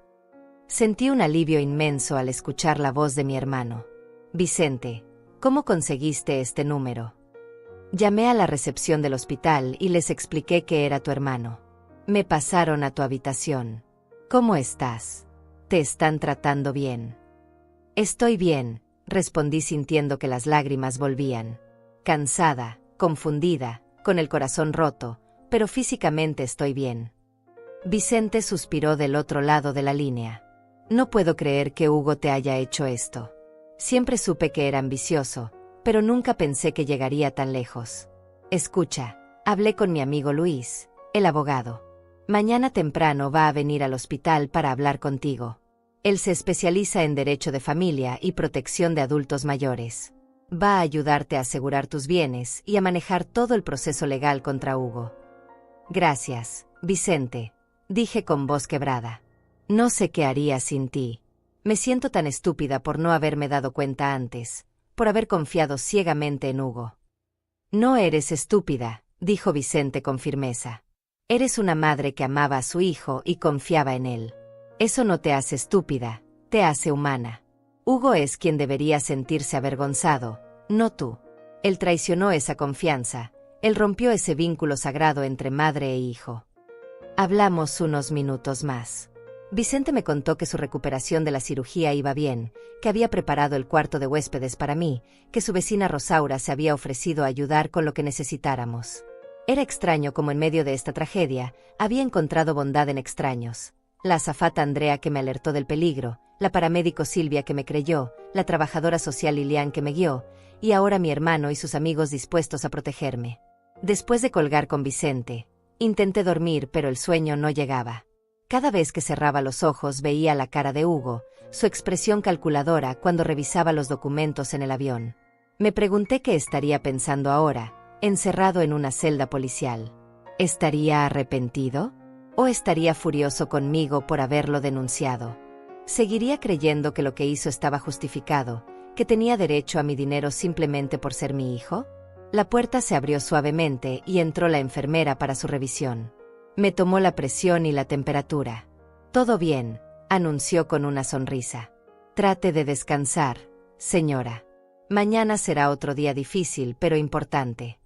Sentí un alivio inmenso al escuchar la voz de mi hermano. «Vicente, ¿cómo conseguiste este número?» Llamé a la recepción del hospital y les expliqué que era tu hermano. Me pasaron a tu habitación. ¿Cómo estás? ¿Te están tratando bien? Estoy bien, respondí sintiendo que las lágrimas volvían. Cansada, confundida, con el corazón roto, pero físicamente estoy bien. Vicente suspiró del otro lado de la línea. No puedo creer que Hugo te haya hecho esto. Siempre supe que era ambicioso, pero nunca pensé que llegaría tan lejos. Escucha, hablé con mi amigo Luis, el abogado. Mañana temprano va a venir al hospital para hablar contigo. Él se especializa en derecho de familia y protección de adultos mayores. Va a ayudarte a asegurar tus bienes y a manejar todo el proceso legal contra Hugo. Gracias, Vicente, dije con voz quebrada. No sé qué haría sin ti. Me siento tan estúpida por no haberme dado cuenta antes, por haber confiado ciegamente en Hugo. No eres estúpida, dijo Vicente con firmeza. Eres una madre que amaba a su hijo y confiaba en él. Eso no te hace estúpida, te hace humana. Hugo es quien debería sentirse avergonzado, no tú. Él traicionó esa confianza, él rompió ese vínculo sagrado entre madre e hijo. Hablamos unos minutos más. Vicente me contó que su recuperación de la cirugía iba bien, que había preparado el cuarto de huéspedes para mí, que su vecina Rosaura se había ofrecido a ayudar con lo que necesitáramos. Era extraño cómo en medio de esta tragedia había encontrado bondad en extraños. La azafata Andrea que me alertó del peligro, la paramédico Silvia que me creyó, la trabajadora social Lilian que me guió, y ahora mi hermano y sus amigos dispuestos a protegerme. Después de colgar con Vicente, intenté dormir pero el sueño no llegaba. Cada vez que cerraba los ojos veía la cara de Hugo, su expresión calculadora cuando revisaba los documentos en el avión. Me pregunté qué estaría pensando ahora, encerrado en una celda policial. ¿Estaría arrepentido? ¿O estaría furioso conmigo por haberlo denunciado? ¿Seguiría creyendo que lo que hizo estaba justificado, que tenía derecho a mi dinero simplemente por ser mi hijo? La puerta se abrió suavemente y entró la enfermera para su revisión. Me tomó la presión y la temperatura. Todo bien, anunció con una sonrisa. Trate de descansar, señora. Mañana será otro día difícil pero importante.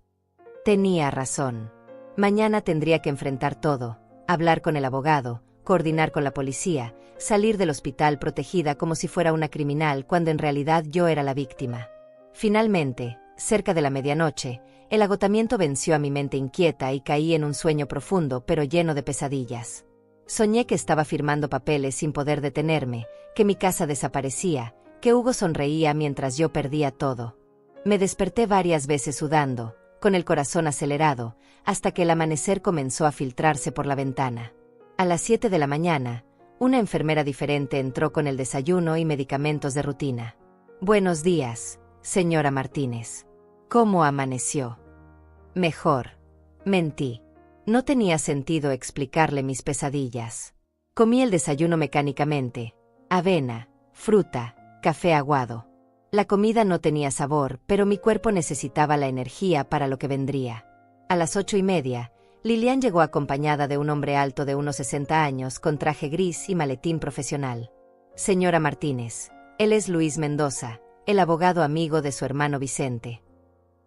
Tenía razón. Mañana tendría que enfrentar todo, hablar con el abogado, coordinar con la policía, salir del hospital protegida como si fuera una criminal cuando en realidad yo era la víctima. Finalmente, cerca de la medianoche, el agotamiento venció a mi mente inquieta y caí en un sueño profundo pero lleno de pesadillas. Soñé que estaba firmando papeles sin poder detenerme, que mi casa desaparecía, que Hugo sonreía mientras yo perdía todo. Me desperté varias veces sudando, con el corazón acelerado, hasta que el amanecer comenzó a filtrarse por la ventana. A las 7 de la mañana, una enfermera diferente entró con el desayuno y medicamentos de rutina. Buenos días, señora Martínez. ¿Cómo amaneció? Mejor. Mentí. No tenía sentido explicarle mis pesadillas. Comí el desayuno mecánicamente. Avena, fruta, café aguado. La comida no tenía sabor, pero mi cuerpo necesitaba la energía para lo que vendría. A las 8:30, Lilian llegó acompañada de un hombre alto de unos 60 años con traje gris y maletín profesional. Señora Martínez, él es Luis Mendoza, el abogado amigo de su hermano Vicente.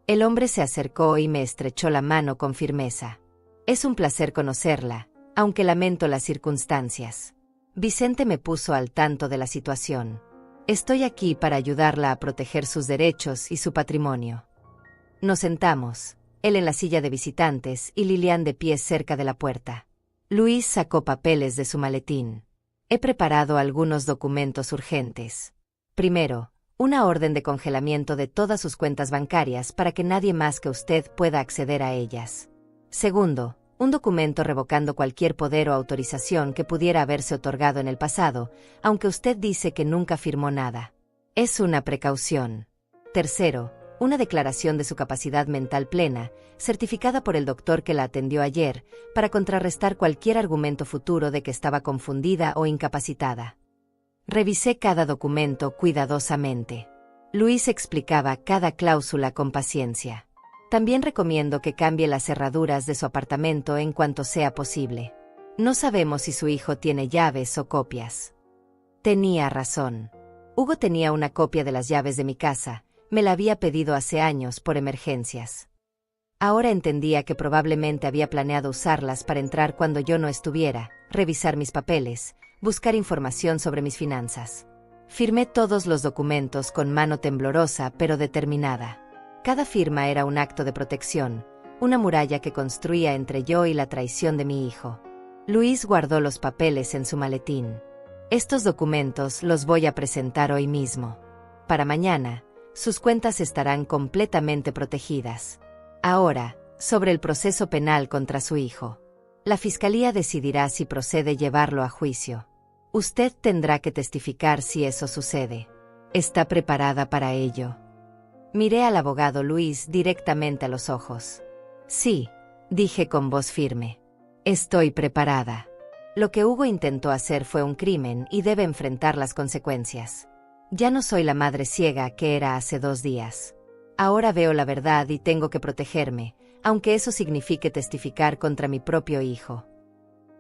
El hombre se acercó y me estrechó la mano con firmeza. Es un placer conocerla, aunque lamento las circunstancias. Vicente me puso al tanto de la situación. Estoy aquí para ayudarla a proteger sus derechos y su patrimonio. Nos sentamos, él en la silla de visitantes y Lilian de pie cerca de la puerta. Luis sacó papeles de su maletín. He preparado algunos documentos urgentes. Primero, una orden de congelamiento de todas sus cuentas bancarias para que nadie más que usted pueda acceder a ellas. Segundo, un documento revocando cualquier poder o autorización que pudiera haberse otorgado en el pasado, aunque usted dice que nunca firmó nada. Es una precaución. Tercero, una declaración de su capacidad mental plena, certificada por el doctor que la atendió ayer, para contrarrestar cualquier argumento futuro de que estaba confundida o incapacitada. Revisé cada documento cuidadosamente. Luis explicaba cada cláusula con paciencia. También recomiendo que cambie las cerraduras de su apartamento en cuanto sea posible. No sabemos si su hijo tiene llaves o copias. Tenía razón. Hugo tenía una copia de las llaves de mi casa, me la había pedido hace años por emergencias. Ahora entendía que probablemente había planeado usarlas para entrar cuando yo no estuviera, revisar mis papeles, buscar información sobre mis finanzas. Firmé todos los documentos con mano temblorosa pero determinada. Cada firma era un acto de protección, una muralla que construía entre yo y la traición de mi hijo. Luis guardó los papeles en su maletín. Estos documentos los voy a presentar hoy mismo. Para mañana, sus cuentas estarán completamente protegidas. Ahora, sobre el proceso penal contra su hijo. La fiscalía decidirá si procede llevarlo a juicio. Usted tendrá que testificar si eso sucede. ¿Está preparada para ello? Miré al abogado Luis directamente a los ojos. Sí, dije con voz firme. Estoy preparada. Lo que Hugo intentó hacer fue un crimen y debe enfrentar las consecuencias. Ya no soy la madre ciega que era hace 2 días. Ahora veo la verdad y tengo que protegerme, aunque eso signifique testificar contra mi propio hijo.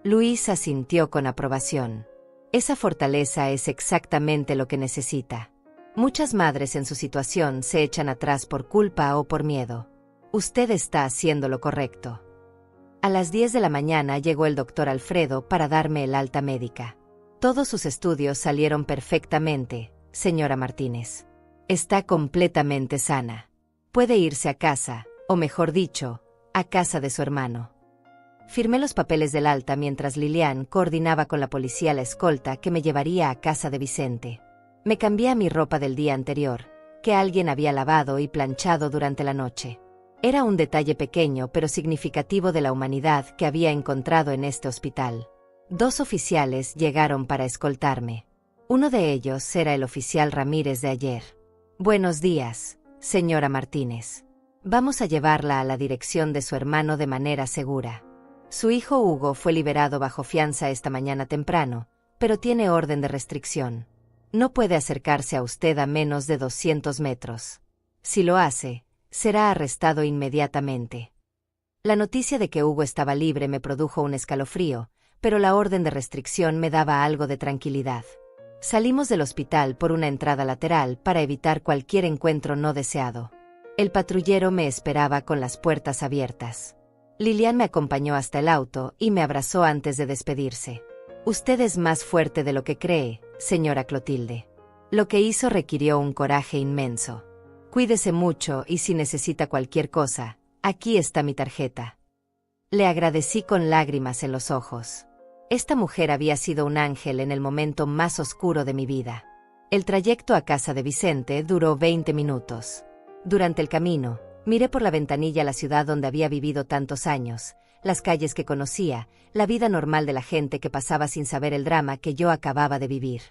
Luis asintió con aprobación. Esa fortaleza es exactamente lo que necesita. Muchas madres en su situación se echan atrás por culpa o por miedo. Usted está haciendo lo correcto. A las 10 de la mañana llegó el doctor Alfredo para darme el alta médica. Todos sus estudios salieron perfectamente, señora Martínez. Está completamente sana. Puede irse a casa, o mejor dicho, a casa de su hermano. Firmé los papeles del alta mientras Lilian coordinaba con la policía la escolta que me llevaría a casa de Vicente. Me cambié a mi ropa del día anterior, que alguien había lavado y planchado durante la noche. Era un detalle pequeño pero significativo de la humanidad que había encontrado en este hospital. 2 oficiales llegaron para escoltarme. Uno de ellos era el oficial Ramírez de ayer. Buenos días, señora Martínez. Vamos a llevarla a la dirección de su hermano de manera segura. Su hijo Hugo fue liberado bajo fianza esta mañana temprano, pero tiene orden de restricción. No puede acercarse a usted a menos de 200 metros. Si lo hace, será arrestado inmediatamente. La noticia de que Hugo estaba libre me produjo un escalofrío, pero la orden de restricción me daba algo de tranquilidad. Salimos del hospital por una entrada lateral para evitar cualquier encuentro no deseado. El patrullero me esperaba con las puertas abiertas. Lilian me acompañó hasta el auto y me abrazó antes de despedirse. Usted es más fuerte de lo que cree, señora Clotilde. Lo que hizo requirió un coraje inmenso. Cuídese mucho y si necesita cualquier cosa, aquí está mi tarjeta. Le agradecí con lágrimas en los ojos. Esta mujer había sido un ángel en el momento más oscuro de mi vida. El trayecto a casa de Vicente duró 20 minutos. Durante el camino, miré por la ventanilla la ciudad donde había vivido tantos años, las calles que conocía, la vida normal de la gente que pasaba sin saber el drama que yo acababa de vivir.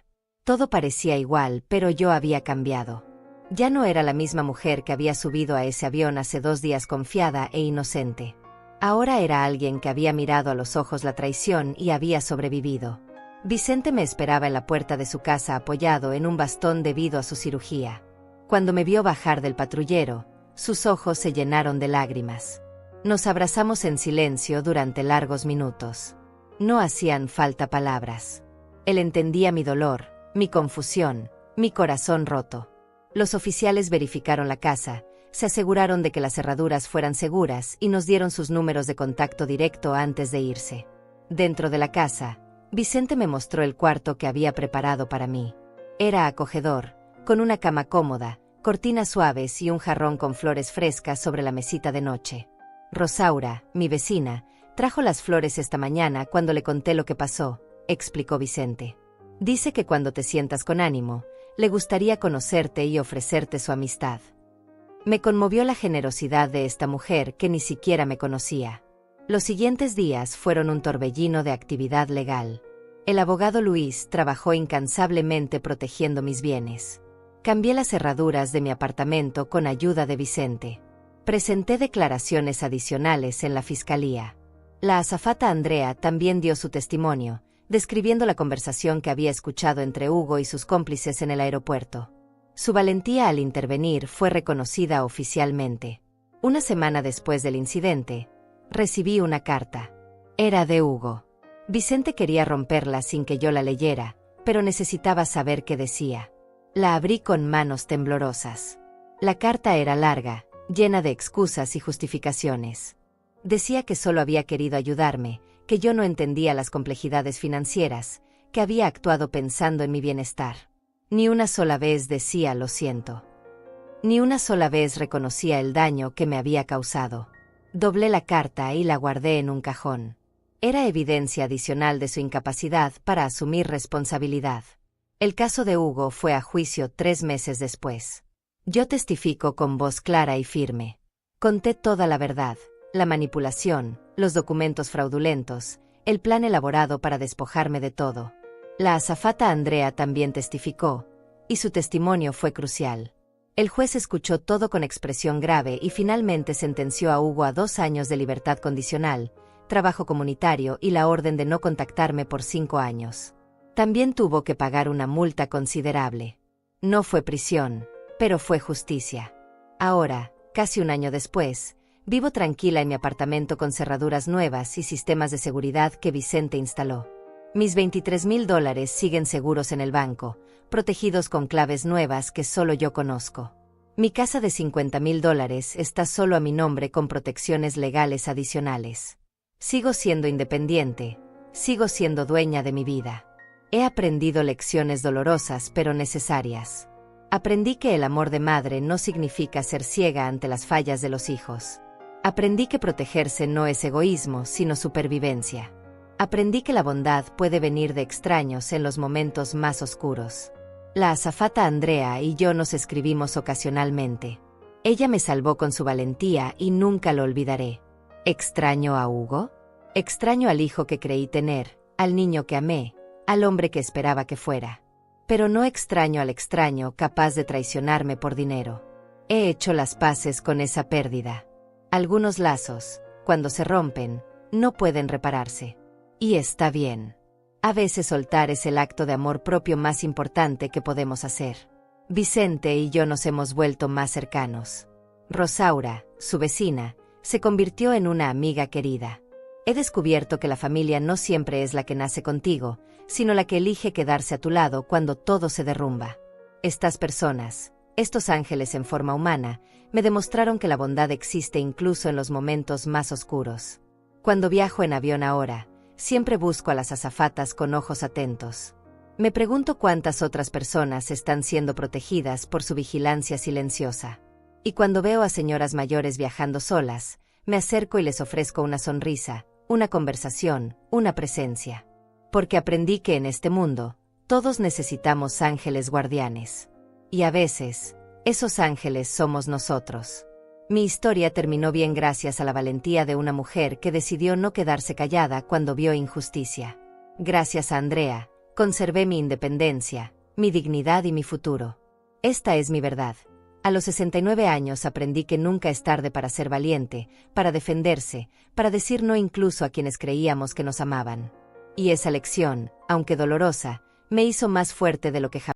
Todo parecía igual, pero yo había cambiado. Ya no era la misma mujer que había subido a ese avión hace 2 días confiada e inocente. Ahora era alguien que había mirado a los ojos la traición y había sobrevivido. Vicente me esperaba en la puerta de su casa apoyado en un bastón debido a su cirugía. Cuando me vio bajar del patrullero, sus ojos se llenaron de lágrimas. Nos abrazamos en silencio durante largos minutos. No hacían falta palabras. Él entendía mi dolor, mi confusión, mi corazón roto. Los oficiales verificaron la casa, se aseguraron de que las cerraduras fueran seguras y nos dieron sus números de contacto directo antes de irse. Dentro de la casa, Vicente me mostró el cuarto que había preparado para mí. Era acogedor, con una cama cómoda, cortinas suaves y un jarrón con flores frescas sobre la mesita de noche. Rosaura, mi vecina, trajo las flores esta mañana cuando le conté lo que pasó, explicó Vicente. Dice que cuando te sientas con ánimo, le gustaría conocerte y ofrecerte su amistad. Me conmovió la generosidad de esta mujer que ni siquiera me conocía. Los siguientes días fueron un torbellino de actividad legal. El abogado Luis trabajó incansablemente protegiendo mis bienes. Cambié las cerraduras de mi apartamento con ayuda de Vicente. Presenté declaraciones adicionales en la fiscalía. La azafata Andrea también dio su testimonio, describiendo la conversación que había escuchado entre Hugo y sus cómplices en el aeropuerto. Su valentía al intervenir fue reconocida oficialmente. Una semana después del incidente, recibí una carta. Era de Hugo. Vicente quería romperla sin que yo la leyera, pero necesitaba saber qué decía. La abrí con manos temblorosas. La carta era larga, llena de excusas y justificaciones. Decía que solo había querido ayudarme, que yo no entendía las complejidades financieras, que había actuado pensando en mi bienestar. Ni una sola vez decía lo siento. Ni una sola vez reconocía el daño que me había causado. Doblé la carta y la guardé en un cajón. Era evidencia adicional de su incapacidad para asumir responsabilidad. El caso de Hugo fue a juicio 3 meses después. Yo testifico con voz clara y firme. Conté toda la verdad, la manipulación, los documentos fraudulentos, el plan elaborado para despojarme de todo. La azafata Andrea también testificó, y su testimonio fue crucial. El juez escuchó todo con expresión grave y finalmente sentenció a Hugo a 2 años de libertad condicional, trabajo comunitario y la orden de no contactarme por 5 años. También tuvo que pagar una multa considerable. No fue prisión, pero fue justicia. Ahora, casi un año después, vivo tranquila en mi apartamento con cerraduras nuevas y sistemas de seguridad que Vicente instaló. Mis $23,000 siguen seguros en el banco, protegidos con claves nuevas que solo yo conozco. Mi casa de $50,000 está solo a mi nombre con protecciones legales adicionales. Sigo siendo independiente, sigo siendo dueña de mi vida. He aprendido lecciones dolorosas pero necesarias. Aprendí que el amor de madre no significa ser ciega ante las fallas de los hijos. Aprendí que protegerse no es egoísmo, sino supervivencia. Aprendí que la bondad puede venir de extraños en los momentos más oscuros. La azafata Andrea y yo nos escribimos ocasionalmente. Ella me salvó con su valentía y nunca lo olvidaré. ¿Extraño a Hugo? Extraño al hijo que creí tener, al niño que amé, al hombre que esperaba que fuera. Pero no extraño al extraño capaz de traicionarme por dinero. He hecho las paces con esa pérdida. Algunos lazos, cuando se rompen, no pueden repararse. Y está bien. A veces soltar es el acto de amor propio más importante que podemos hacer. Vicente y yo nos hemos vuelto más cercanos. Rosaura, su vecina, se convirtió en una amiga querida. He descubierto que la familia no siempre es la que nace contigo, sino la que elige quedarse a tu lado cuando todo se derrumba. Estas personas, estos ángeles en forma humana, me demostraron que la bondad existe incluso en los momentos más oscuros. Cuando viajo en avión ahora, siempre busco a las azafatas con ojos atentos. Me pregunto cuántas otras personas están siendo protegidas por su vigilancia silenciosa. Y cuando veo a señoras mayores viajando solas, me acerco y les ofrezco una sonrisa, una conversación, una presencia. Porque aprendí que en este mundo, todos necesitamos ángeles guardianes. Y a veces, esos ángeles somos nosotros. Mi historia terminó bien gracias a la valentía de una mujer que decidió no quedarse callada cuando vio injusticia. Gracias a Andrea, conservé mi independencia, mi dignidad y mi futuro. Esta es mi verdad. A los 69 años aprendí que nunca es tarde para ser valiente, para defenderse, para decir no incluso a quienes creíamos que nos amaban. Y esa lección, aunque dolorosa, me hizo más fuerte de lo que jamás